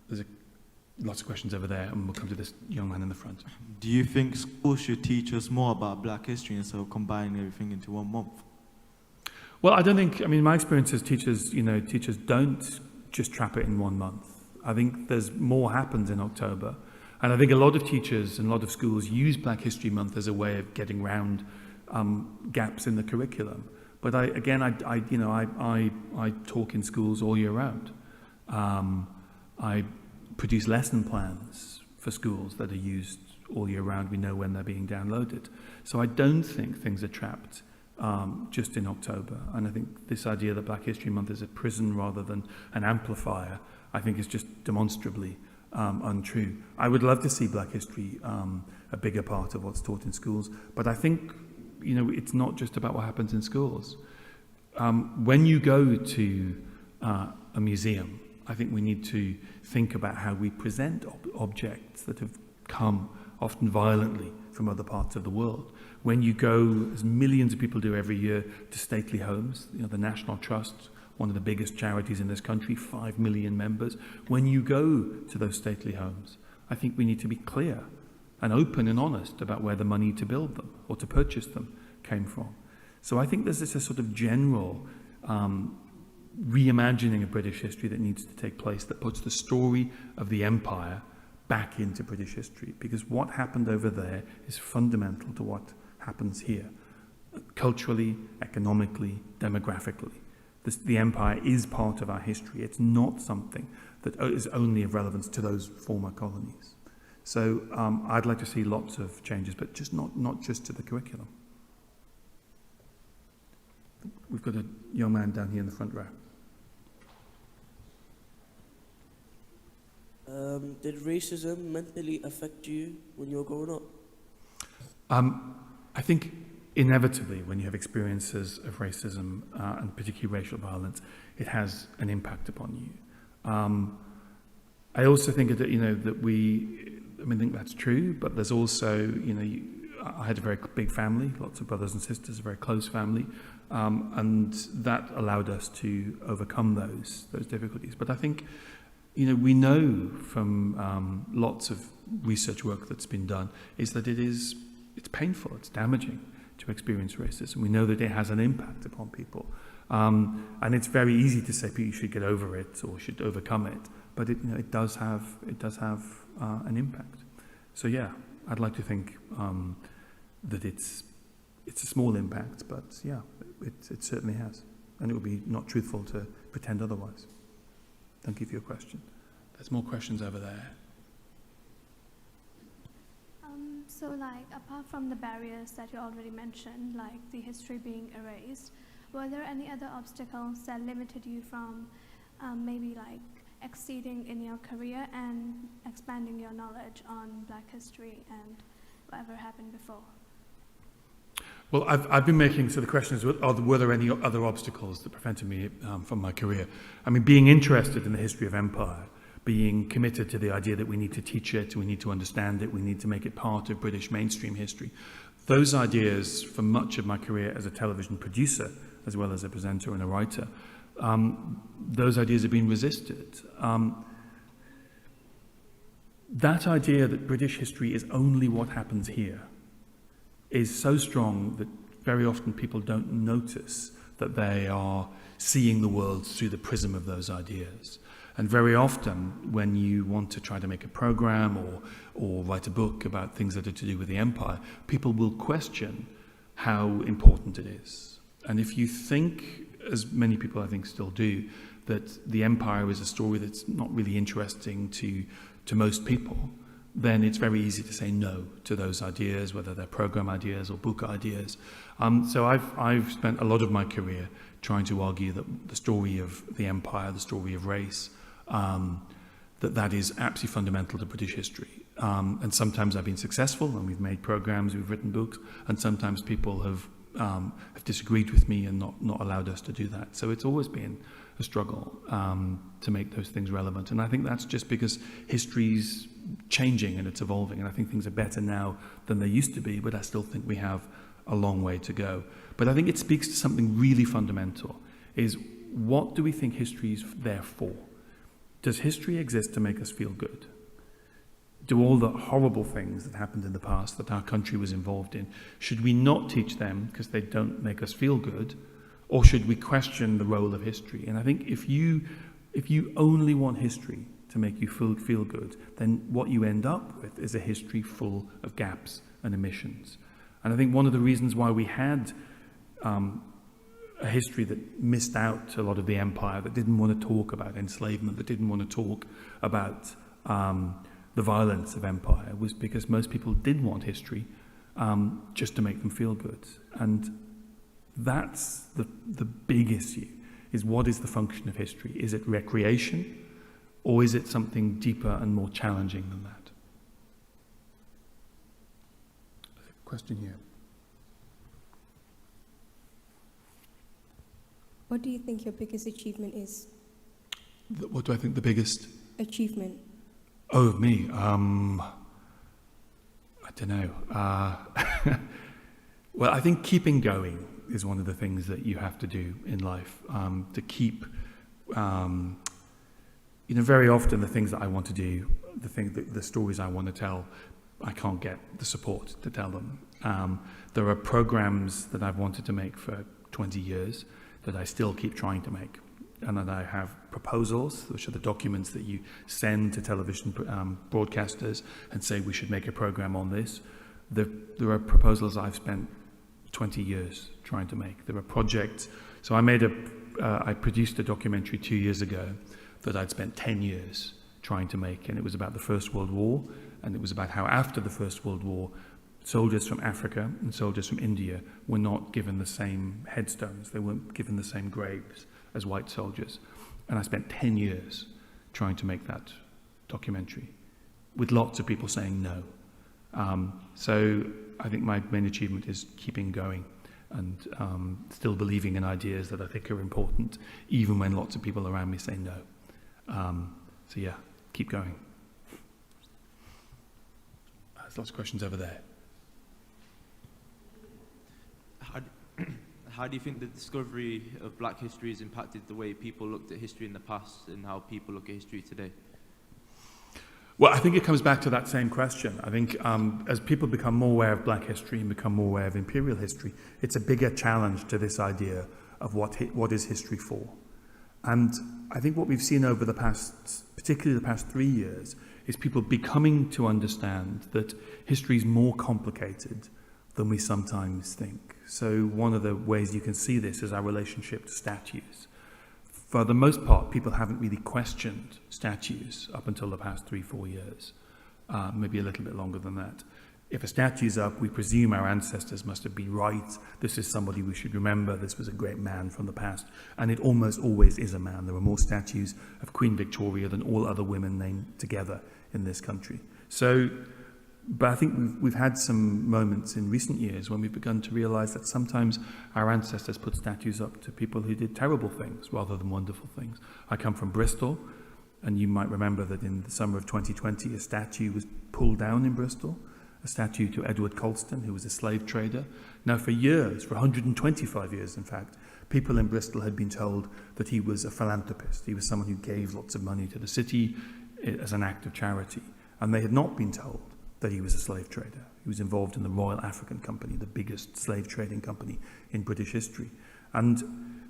There's lots of questions over there, and we'll come to this young man in the front. Do you think schools should teach us more about black history instead of combining everything into 1 month? Well, I don't think, my experience as teachers, teachers don't just trap it in 1 month. I think there's more happens in October. And I think a lot of teachers and a lot of schools use Black History Month as a way of getting around gaps in the curriculum. But I talk in schools all year round. I produce lesson plans for schools that are used all year round. We know when they're being downloaded. So I don't think things are trapped just in October. And I think this idea that Black History Month is a prison rather than an amplifier, I think is just demonstrably untrue. I would love to see Black History a bigger part of what's taught in schools. But I think, it's not just about what happens in schools. When you go to a museum, I think we need to think about how we present objects that have come often violently from other parts of the world. When you go, as millions of people do every year, to stately homes, the National Trust, one of the biggest charities in this country, 5 million members. When you go to those stately homes, I think we need to be clear and open and honest about where the money to build them or to purchase them came from. So I think there's this sort of general reimagining of British history that needs to take place, that puts the story of the empire back into British history, because what happened over there is fundamental to what happens here, culturally, economically, demographically. The empire is part of our history. It's not something that is only of relevance to those former colonies. So I'd like to see lots of changes, but just not just to the curriculum. We've got a young man down here in the front row. Did racism mentally affect you when you were growing up? I think inevitably when you have experiences of racism and particularly racial violence, it has an impact upon you. I also think that, I think that's true, but there's also, I had a very big family, lots of brothers and sisters, a very close family, and that allowed us to overcome those difficulties. But I think, we know from lots of research work that's been done is that it is it's painful, it's damaging to experience racism. We know that it has an impact upon people. And it's very easy to say you should get over it or should overcome it, but it does have an impact. So yeah, I'd like to think that it's a small impact, but yeah, it certainly has. And it would be not truthful to pretend otherwise. Thank you for your question. There's more questions over there. So like, apart from the barriers that you already mentioned, like the history being erased, were there any other obstacles that limited you from maybe like exceeding in your career and expanding your knowledge on Black history and whatever happened before? Well, I've been making, so the question is, were there any other obstacles that prevented me from my career? I mean, being interested in the history of empire, being committed to the idea that we need to teach it, we need to understand it, we need to make it part of British mainstream history. Those ideas, for much of my career as a television producer, as well as a presenter and a writer, those ideas have been resisted. That idea that British history is only what happens here is so strong that very often people don't notice that they are seeing the world through the prism of those ideas. And very often, when you want to try to make a program or write a book about things that are to do with the empire, people will question how important it is. And if you think, as many people I think still do, that the empire is a story that's not really interesting to most people, then it's very easy to say no to those ideas, whether they're program ideas or book ideas. So I've spent a lot of my career trying to argue that the story of the empire, the story of race, that is absolutely fundamental to British history. And sometimes I've been successful and we've made programs, we've written books, and sometimes people have disagreed with me and not allowed us to do that. So it's always been a struggle to make those things relevant. And I think that's just because history's changing and it's evolving. And I think things are better now than they used to be, but I still think we have a long way to go. But I think it speaks to something really fundamental, is what do we think history is there for? Does history exist to make us feel good? Do all the horrible things that happened in the past that our country was involved in, should we not teach them because they don't make us feel good? Or should we question the role of history? And I think if you only want history to make you feel good, then what you end up with is a history full of gaps and omissions. And I think one of the reasons why we had a history that missed out a lot of the empire, that didn't want to talk about enslavement, that didn't want to talk about the violence of empire, was because most people did want history just to make them feel good. And that's the big issue, is what is the function of history? Is it recreation, or is it something deeper and more challenging than that? Question here. What do you think your biggest achievement is? What do I think the biggest achievement? Oh, of me? I don't know. Well, I think keeping going is one of the things that you have to do in life, to keep, very often the things that I want to do, the stories I want to tell, I can't get the support to tell them. There are programs that I've wanted to make for 20 years that I still keep trying to make, and that I have proposals, which are the documents that you send to television broadcasters and say we should make a program on this. There are proposals I've spent 20 years trying to make. There are projects. So I produced a documentary 2 years ago that I'd spent 10 years trying to make, and it was about the First World War, and it was about how after the First World War, soldiers from Africa and soldiers from India were not given the same headstones. They weren't given the same graves as white soldiers. And I spent 10 years trying to make that documentary, with lots of people saying no. So I think my main achievement is keeping going and still believing in ideas that I think are important, even when lots of people around me say no. So yeah, keep going. There's lots of questions over there. How do you think the discovery of Black history has impacted the way people looked at history in the past and how people look at history today? Well, I think it comes back to that same question. I think as people become more aware of black history and become more aware of imperial history, it's a bigger challenge to this idea of what is history for. And I think what we've seen over the past, particularly the past 3 years, is people becoming to understand that history is more complicated than we sometimes think. So one of the ways you can see this is our relationship to statues. For the most part, people haven't really questioned statues up until the past 3-4 years, maybe a little bit longer than that. If a statue's up, we presume our ancestors must have been right. This is somebody we should remember. This was a great man from the past. And it almost always is a man. There are more statues of Queen Victoria than all other women named together in this country. So, but I think we've had some moments in recent years when we've begun to realize that sometimes our ancestors put statues up to people who did terrible things rather than wonderful things. I come from Bristol, and you might remember that in the summer of 2020, a statue was pulled down in Bristol, a statue to Edward Colston, who was a slave trader. Now for years, for 125 years in fact, people in Bristol had been told that he was a philanthropist. He was someone who gave lots of money to the city as an act of charity. And they had not been told that he was a slave trader. He was involved in the Royal African Company, the biggest slave trading company in British history. And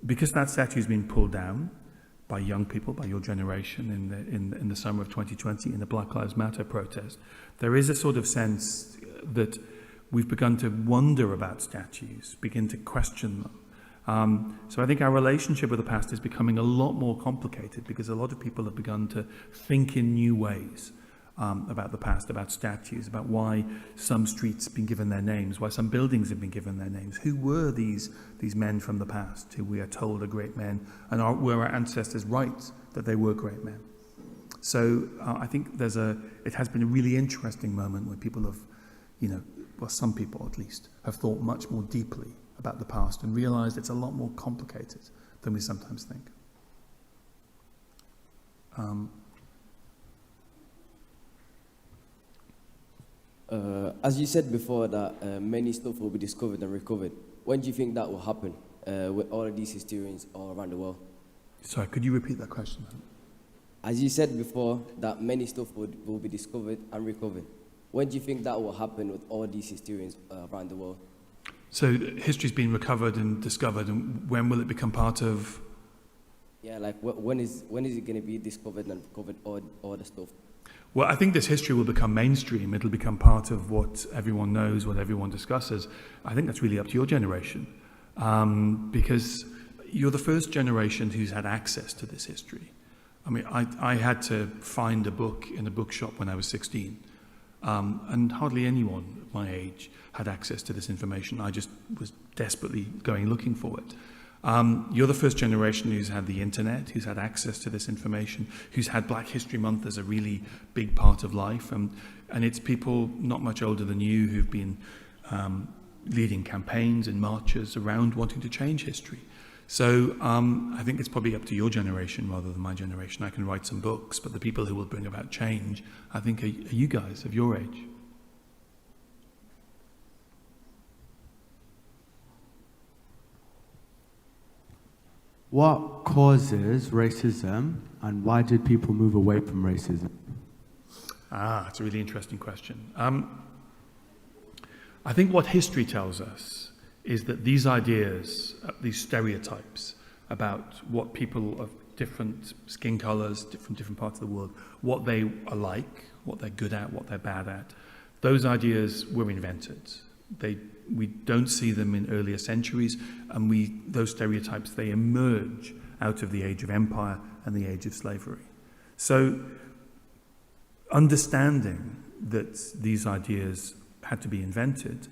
because that statue has been pulled down by young people, by your generation in the summer of 2020 in the Black Lives Matter protest, there is a sort of sense that we've begun to wonder about statues, begin to question them. So I think our relationship with the past is becoming a lot more complicated because a lot of people have begun to think in new ways about the past, about statues, about why some streets have been given their names, why some buildings have been given their names. Who were these men from the past who we are told are great men, and were our ancestors right that they were great men? So I think it has been a really interesting moment where people have, well, some people at least, have thought much more deeply about the past and realized it's a lot more complicated than we sometimes think. As you said before that many stuff will be discovered and recovered, when do you think that will happen with all of these historians all around the world? Sorry, could you repeat that question? As you said before that many stuff will be discovered and recovered, when do you think that will happen with all these historians around the world? So history's been recovered and discovered, and when will it become part of? Yeah, like when is it going to be discovered and recovered, all the stuff? Well, I think this history will become mainstream. It'll become part of what everyone knows, what everyone discusses. I think that's really up to your generation, because you're the first generation who's had access to this history. I mean, I had to find a book in a bookshop when I was 16, and hardly anyone of my age had access to this information. I just was desperately going looking for it. You're the first generation who's had the internet, who's had access to this information, who's had Black History Month as a really big part of life. And it's people not much older than you who've been leading campaigns and marches around wanting to change history. So I think it's probably up to your generation rather than my generation. I can write some books, but the people who will bring about change, I think, are you guys of your age. What causes racism, and why did people move away from racism? It's a really interesting question. I think what history tells us is that these ideas, these stereotypes about what people of different skin colors, different parts of the world, what they are like, what they're good at, what they're bad at, those ideas were invented. We don't see them in earlier centuries, and those stereotypes, they emerge out of the age of empire and the age of slavery. So understanding that these ideas had to be invented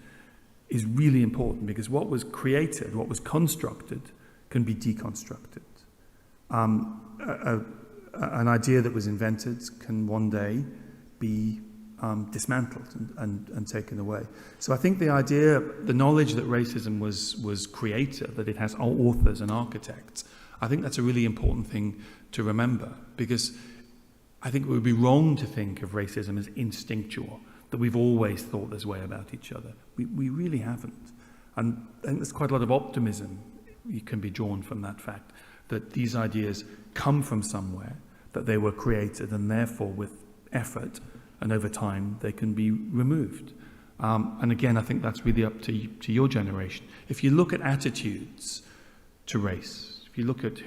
is really important, because what was created, what was constructed, can be deconstructed. An idea that was invented can one day be dismantled and taken away. So I think the knowledge that racism was created, that it has authors and architects, I think that's a really important thing to remember, because I think it would be wrong to think of racism as instinctual, that we've always thought this way about each other. We really haven't. And I think there's quite a lot of optimism you can be drawn from that fact, that these ideas come from somewhere, that they were created, and therefore with effort, and over time they can be removed. And again, I think that's really up to your generation. If you look at attitudes to race, if you look at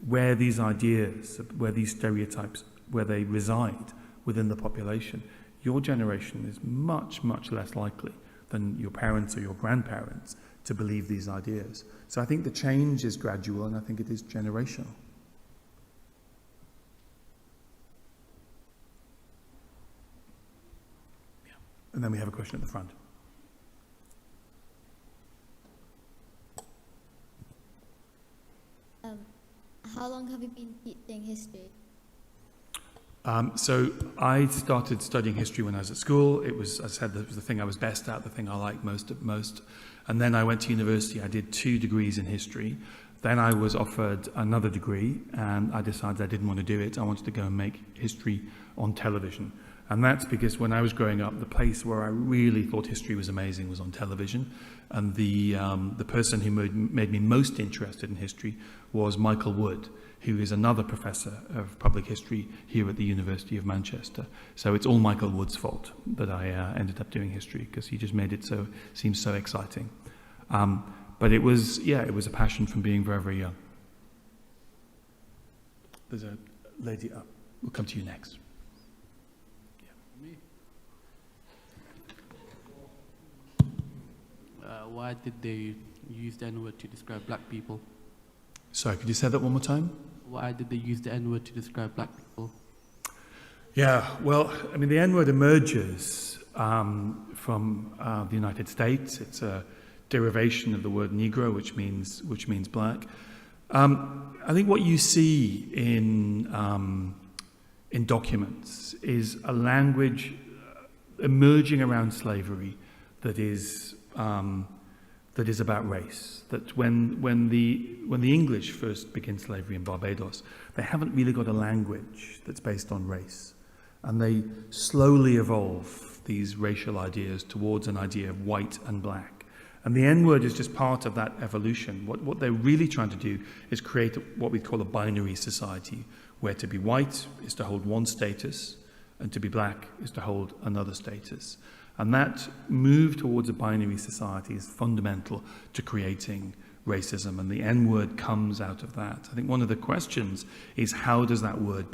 where these ideas, where these stereotypes, where they reside within the population, your generation is much, much less likely than your parents or your grandparents to believe these ideas. So I think the change is gradual, and I think it is generational. Yeah. And then we have a question at the front. How long have you been teaching history? So I started studying history when I was at school. It was, as I said, it was the thing I was best at, the thing I liked most. And then I went to university. I did 2 degrees in history. Then I was offered another degree, and I decided I didn't want to do it. I wanted to go and make history on television. And that's because when I was growing up, the place where I really thought history was amazing was on television. And the person who made me most interested in history was Michael Wood, who is another professor of public history here at the University of Manchester. So it's all Michael Wood's fault that I ended up doing history, because he just made it seem so exciting. But it was a passion from being very, very young. There's a lady up. We'll come to you next. Why did they use the N-word to describe black people? Sorry, could you say that one more time? Why did they use the N-word to describe black people? Yeah, well, I mean, the N-word emerges from the United States. It's a derivation of the word Negro, which means black. I think what you see in documents is a language emerging around slavery that is about race. That when the English first begin slavery in Barbados, they haven't really got a language that's based on race, and they slowly evolve these racial ideas towards an idea of white and black. And the N-word is just part of that evolution. What they're really trying to do is create what we call a binary society, where to be white is to hold one status, and to be black is to hold another status. And that move towards a binary society is fundamental to creating racism, and the N-word comes out of that. I think one of the questions is, how does that word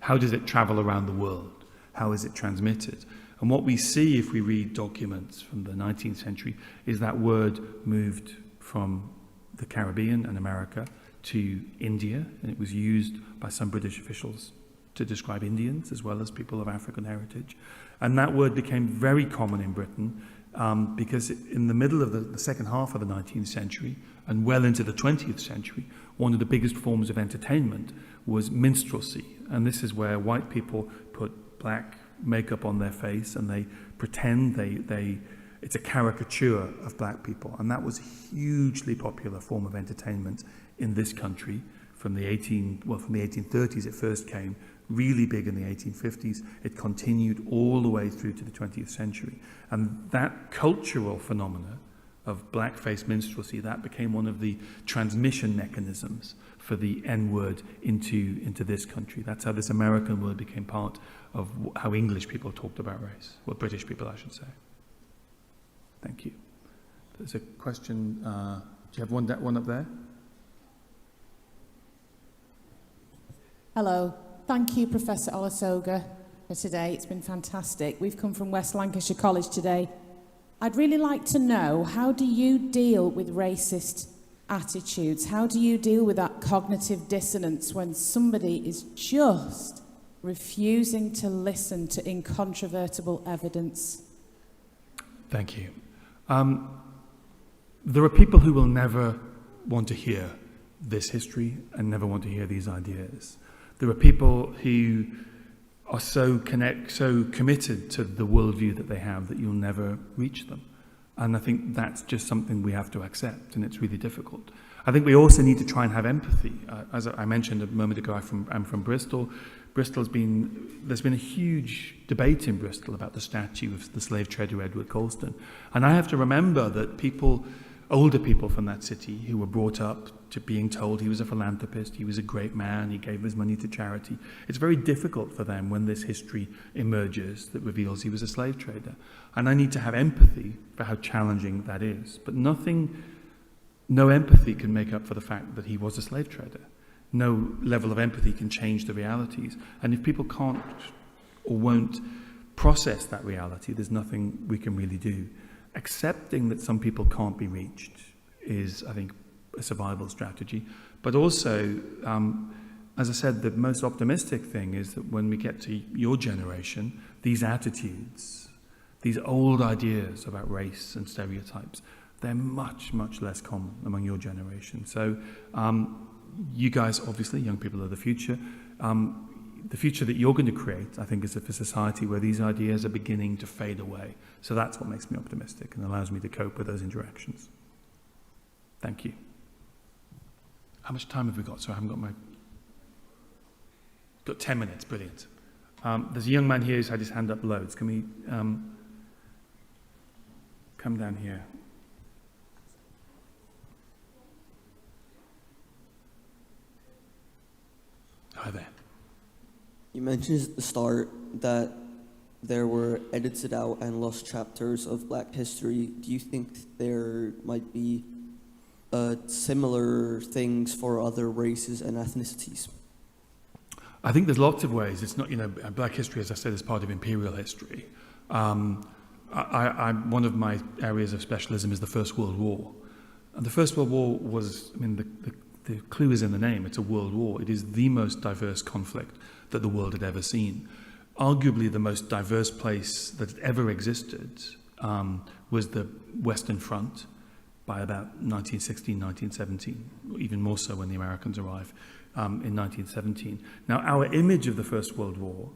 how does it travel around the world? How is it transmitted? And what we see if we read documents from the 19th century is that word moved from the Caribbean and America to India, and it was used by some British officials to describe Indians as well as people of African heritage. And that word became very common in Britain because in the middle of the second half of the 19th century and well into the 20th century, one of the biggest forms of entertainment was minstrelsy. And this is where white people put black makeup on their face and they pretend it's a caricature of black people. And that was a hugely popular form of entertainment in this country from the 1830s it first came, really big in the 1850s. It continued all the way through to the 20th century. And that cultural phenomena of blackface minstrelsy, that became one of the transmission mechanisms for the N-word into this country. That's how this American word became part of how English people talked about race. Well, British people, I should say. Thank you. There's a question. Do you have one up there? Hello. Thank you, Professor Olusoga, for today. It's been fantastic. We've come from West Lancashire College today. I'd really like to know, how do you deal with racist attitudes? How do you deal with that cognitive dissonance when somebody is just refusing to listen to incontrovertible evidence? Thank you. There are people who will never want to hear this history and never want to hear these ideas. There are people who are so committed to the worldview that they have that you'll never reach them. And I think that's just something we have to accept, and it's really difficult. I think we also need to try and have empathy. As I mentioned a moment ago, I'm from Bristol. There's been a huge debate in Bristol about the statue of the slave trader Edward Colston. And I have to remember that people older people from that city who were brought up to being told he was a philanthropist, he was a great man, he gave his money to charity. It's very difficult for them when this history emerges that reveals he was a slave trader. And I need to have empathy for how challenging that is. But no empathy can make up for the fact that he was a slave trader. No level of empathy can change the realities. And if people can't or won't process that reality, there's nothing we can really do. Accepting that some people can't be reached is, I think, a survival strategy. But also, as I said, the most optimistic thing is that when we get to your generation, these attitudes, these old ideas about race and stereotypes, they're much, much less common among your generation. So you guys, obviously, young people are the future. The future that you're going to create, I think, is a society where these ideas are beginning to fade away. So that's what makes me optimistic and allows me to cope with those interactions. Thank you. How much time have we got? So I haven't got got 10 minutes, brilliant. There's a young man here who's had his hand up loads. Can we come down here? Hi there. You mentioned at the start that there were edited out and lost chapters of Black history. Do you think there might be similar things for other races and ethnicities? I think there's lots of ways. It's not, Black history, as I said, is part of imperial history. One of my areas of specialism is the First World War. And the First World War was, the clue is in the name, it's a world war. It is the most diverse conflict that the world had ever seen. Arguably the most diverse place that had ever existed was the Western Front by about 1916, 1917, even more so when the Americans arrived in 1917. Now, our image of the First World War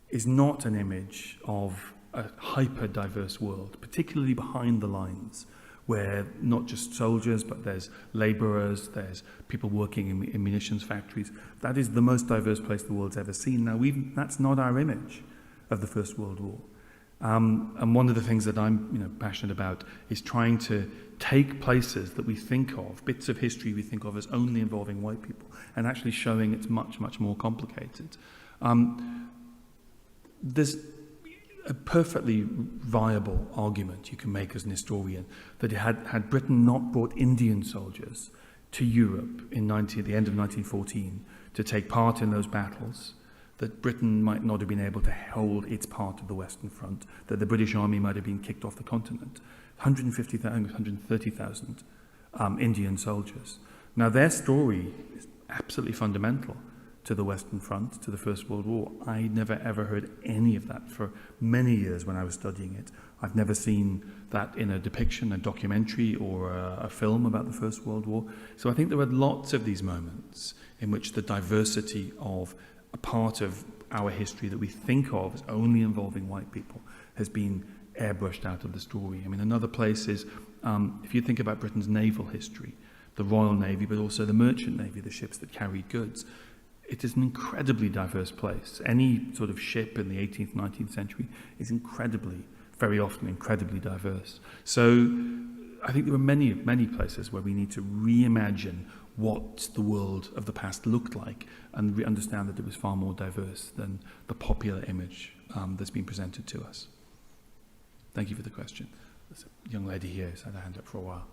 is not an image of a hyper-diverse world, particularly behind the lines, where not just soldiers, but there's laborers, there's people working in munitions factories. That is the most diverse place the world's ever seen. Now, that's not our image of the First World War. And one of the things that I'm passionate about is trying to take places that we think of, bits of history we think of as only involving white people, and actually showing it's much, much more complicated. There's a perfectly viable argument you can make as an historian that had Britain not brought Indian soldiers to Europe at the end of 1914 to take part in those battles, that Britain might not have been able to hold its part of the Western Front, that the British Army might have been kicked off the continent. 150,000, 130,000 Indian soldiers. Now their story is absolutely fundamental to the Western Front, to the First World War. I never ever heard any of that for many years when I was studying it. I've never seen that in a depiction, a documentary, or a film about the First World War. So I think there are lots of these moments in which the diversity of a part of our history that we think of as only involving white people has been airbrushed out of the story. Another place is, if you think about Britain's naval history, the Royal Navy, but also the Merchant Navy, the ships that carried goods, it is an incredibly diverse place. Any sort of ship in the 18th, 19th century is very often incredibly diverse. So I think there are many, many places where we need to reimagine what the world of the past looked like and understand that it was far more diverse than the popular image that's been presented to us. Thank you for the question. There's a young lady here who's had her hand up for a while.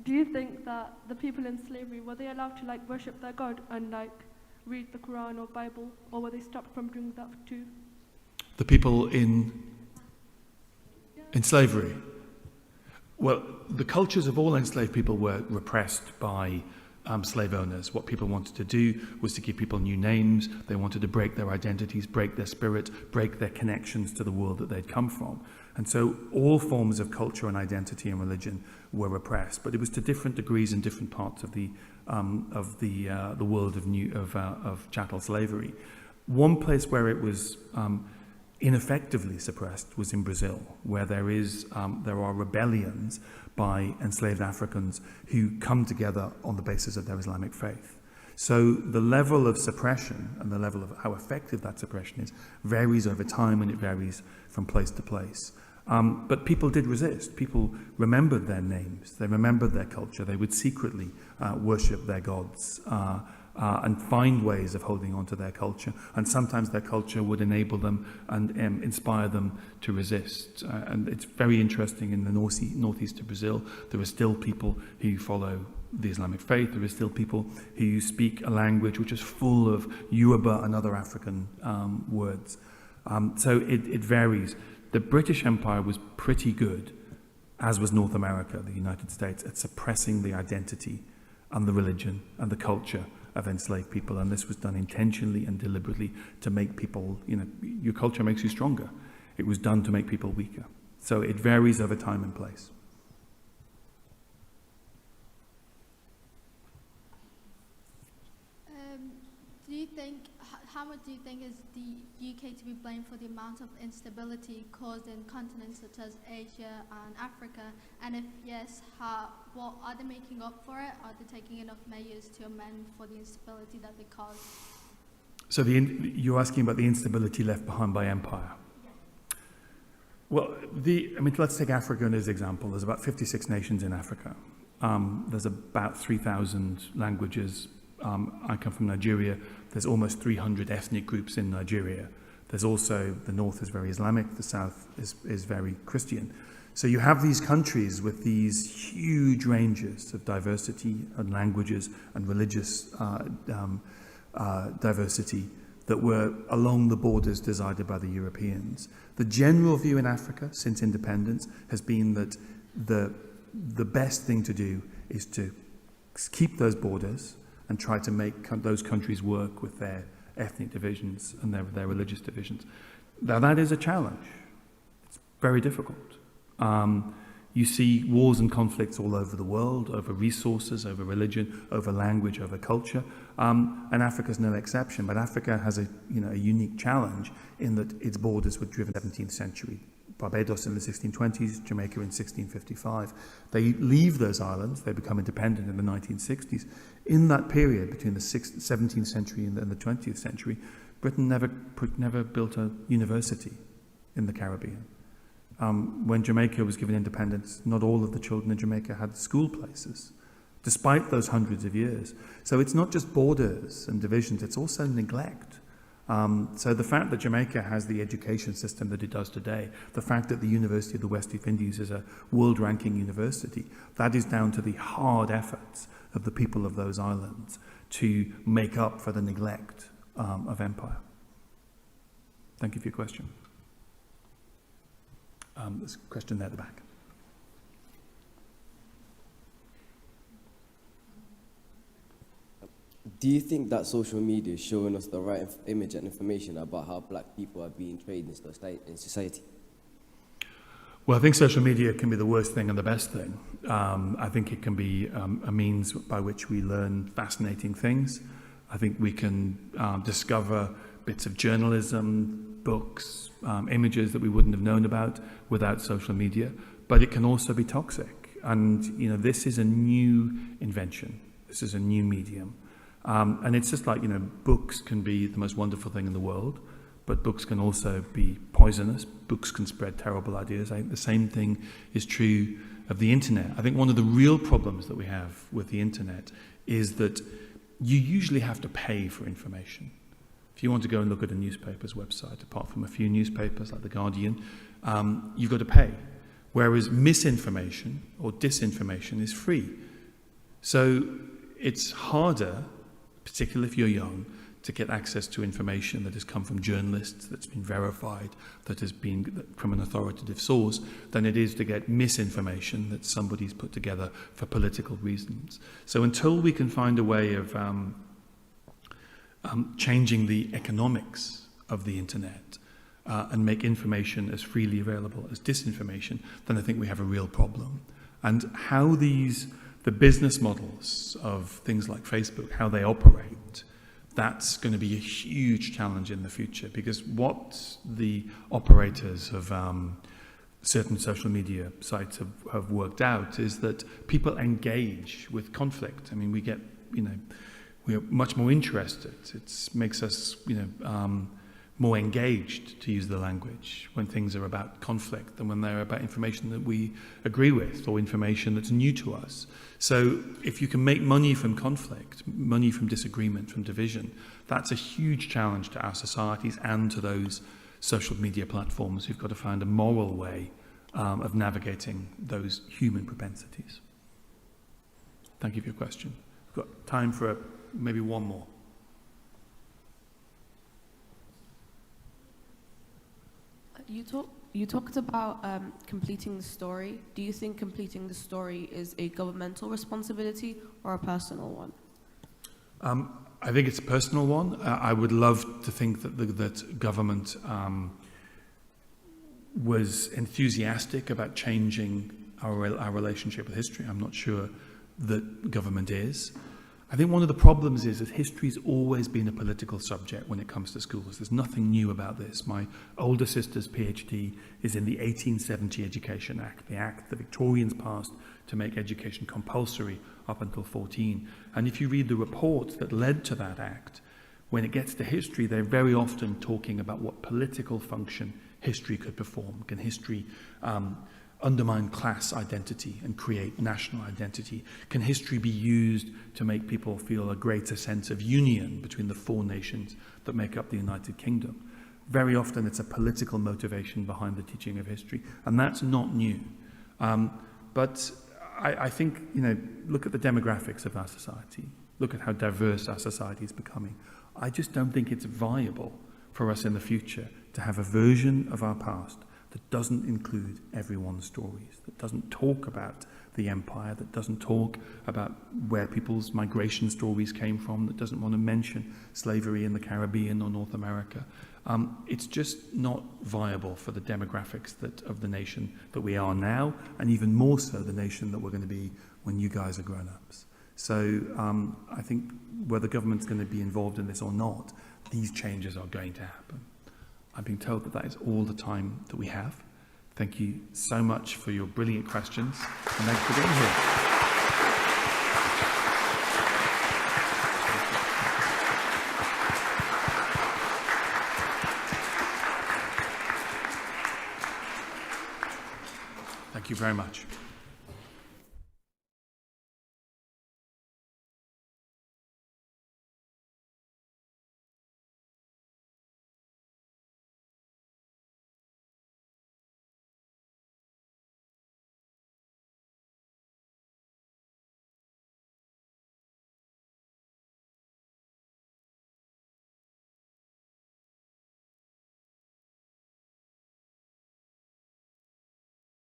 Do you think that the people in slavery, were they allowed to worship their God and read the Quran or Bible, or were they stopped from doing that too? The people in slavery? Well, the cultures of all enslaved people were repressed by slave owners. What people wanted to do was to give people new names. They wanted to break their identities, break their spirit, break their connections to the world that they'd come from. And so all forms of culture and identity and religion were repressed, but it was to different degrees in different parts of the world of chattel slavery. One place where it was ineffectively suppressed was in Brazil, where there are rebellions by enslaved Africans who come together on the basis of their Islamic faith. So the level of suppression and the level of how effective that suppression is varies over time, and it varies from place to place. But people did resist. People remembered their names. They remembered their culture. They would secretly worship their gods and find ways of holding on to their culture. And sometimes their culture would enable them and inspire them to resist. And it's very interesting in the northeast of Brazil, there are still people who follow the Islamic faith. There are still people who speak a language which is full of Yoruba and other African words. So it varies. The British Empire was pretty good, as was North America, the United States, at suppressing the identity and the religion and the culture of enslaved people. And this was done intentionally and deliberately to make people, your culture makes you stronger. It was done to make people weaker. So it varies over time and place. How much do you think is the UK to be blamed for the amount of instability caused in continents such as Asia and Africa? And if yes, what are they making up for it? Are they taking enough measures to amend for the instability that they caused? So you're asking about the instability left behind by empire? Yeah. Well, let's take Africa as an example. There's about 56 nations in Africa. There's about 3,000 languages. I come from Nigeria. There's almost 300 ethnic groups in Nigeria. There's also, the north is very Islamic, the south is very Christian. So you have these countries with these huge ranges of diversity and languages and religious diversity that were along the borders decided by the Europeans. The general view in Africa since independence has been that the best thing to do is to keep those borders and try to make those countries work with their ethnic divisions and their religious divisions. Now that is a challenge. It's very difficult. You see wars and conflicts all over the world, over resources, over religion, over language, over culture, and Africa's no exception. But Africa has a unique challenge in that its borders were driven in the 17th century. Barbados in the 1620s, Jamaica in 1655. They leave those islands, they become independent in the 1960s. In that period, between the 17th century and the 20th century, Britain never built a university in the Caribbean. When Jamaica was given independence, not all of the children in Jamaica had school places, despite those hundreds of years. So it's not just borders and divisions, it's also neglect. So the fact that Jamaica has the education system that it does today, the fact that the University of the West Indies is a world-ranking university, that is down to the hard efforts of the people of those islands to make up for the neglect of empire. Thank you for your question. There's a question there at the back. Do you think that social media is showing us the right image and information about how black people are being treated in society? Well, I think social media can be the worst thing and the best thing. I think it can be a means by which we learn fascinating things. I think we can discover bits of journalism, books, images that we wouldn't have known about without social media. But it can also be toxic. And, this is a new invention. This is a new medium. And it's just like, books can be the most wonderful thing in the world, but books can also be poisonous. Books can spread terrible ideas. I think the same thing is true of the internet. I think one of the real problems that we have with the internet is that you usually have to pay for information. If you want to go and look at a newspaper's website, apart from a few newspapers like The Guardian, you've got to pay. Whereas misinformation or disinformation is free. So it's harder, particularly if you're young, to get access to information that has come from journalists, that's been verified, that has been from an authoritative source, than it is to get misinformation that somebody's put together for political reasons. So until we can find a way of changing the economics of the internet and make information as freely available as disinformation, then I think we have a real problem. And how the business models of things like Facebook, how they operate, that's going to be a huge challenge in the future, because what the operators of certain social media sites have worked out is that people engage with conflict. I mean, we are much more interested. It makes us, more engaged, to use the language, when things are about conflict than when they're about information that we agree with or information that's new to us. So if you can make money from conflict, money from disagreement, from division, that's a huge challenge to our societies and to those social media platforms who've got to find a moral way of navigating those human propensities. Thank you for your question. We've got time for maybe one more. You talked about completing the story. Do you think completing the story is a governmental responsibility or a personal one? I think it's a personal one. I would love to think that government was enthusiastic about changing our relationship with history. I'm not sure that government is. I think one of the problems is that history's always been a political subject when it comes to schools. There's nothing new about this. My older sister's PhD is in the 1870 Education Act, the act the Victorians passed to make education compulsory up until 14. And if you read the reports that led to that act, when it gets to history, they're very often talking about what political function history could perform. Can history undermine class identity and create national identity? Can history be used to make people feel a greater sense of union between the four nations that make up the United Kingdom? Very often it's a political motivation behind the teaching of history, and that's not new. But I think, look at the demographics of our society. Look at how diverse our society is becoming. I just don't think it's viable for us in the future to have a version of our past that doesn't include everyone's stories, that doesn't talk about the empire, that doesn't talk about where people's migration stories came from, that doesn't want to mention slavery in the Caribbean or North America. It's just not viable for the demographics of the nation that we are now, and even more so the nation that we're going to be when you guys are grown-ups. So I think whether government's going to be involved in this or not, these changes are going to happen. I'm being told that is all the time that we have. Thank you so much for your brilliant questions, and thanks for being here. Thank you very much.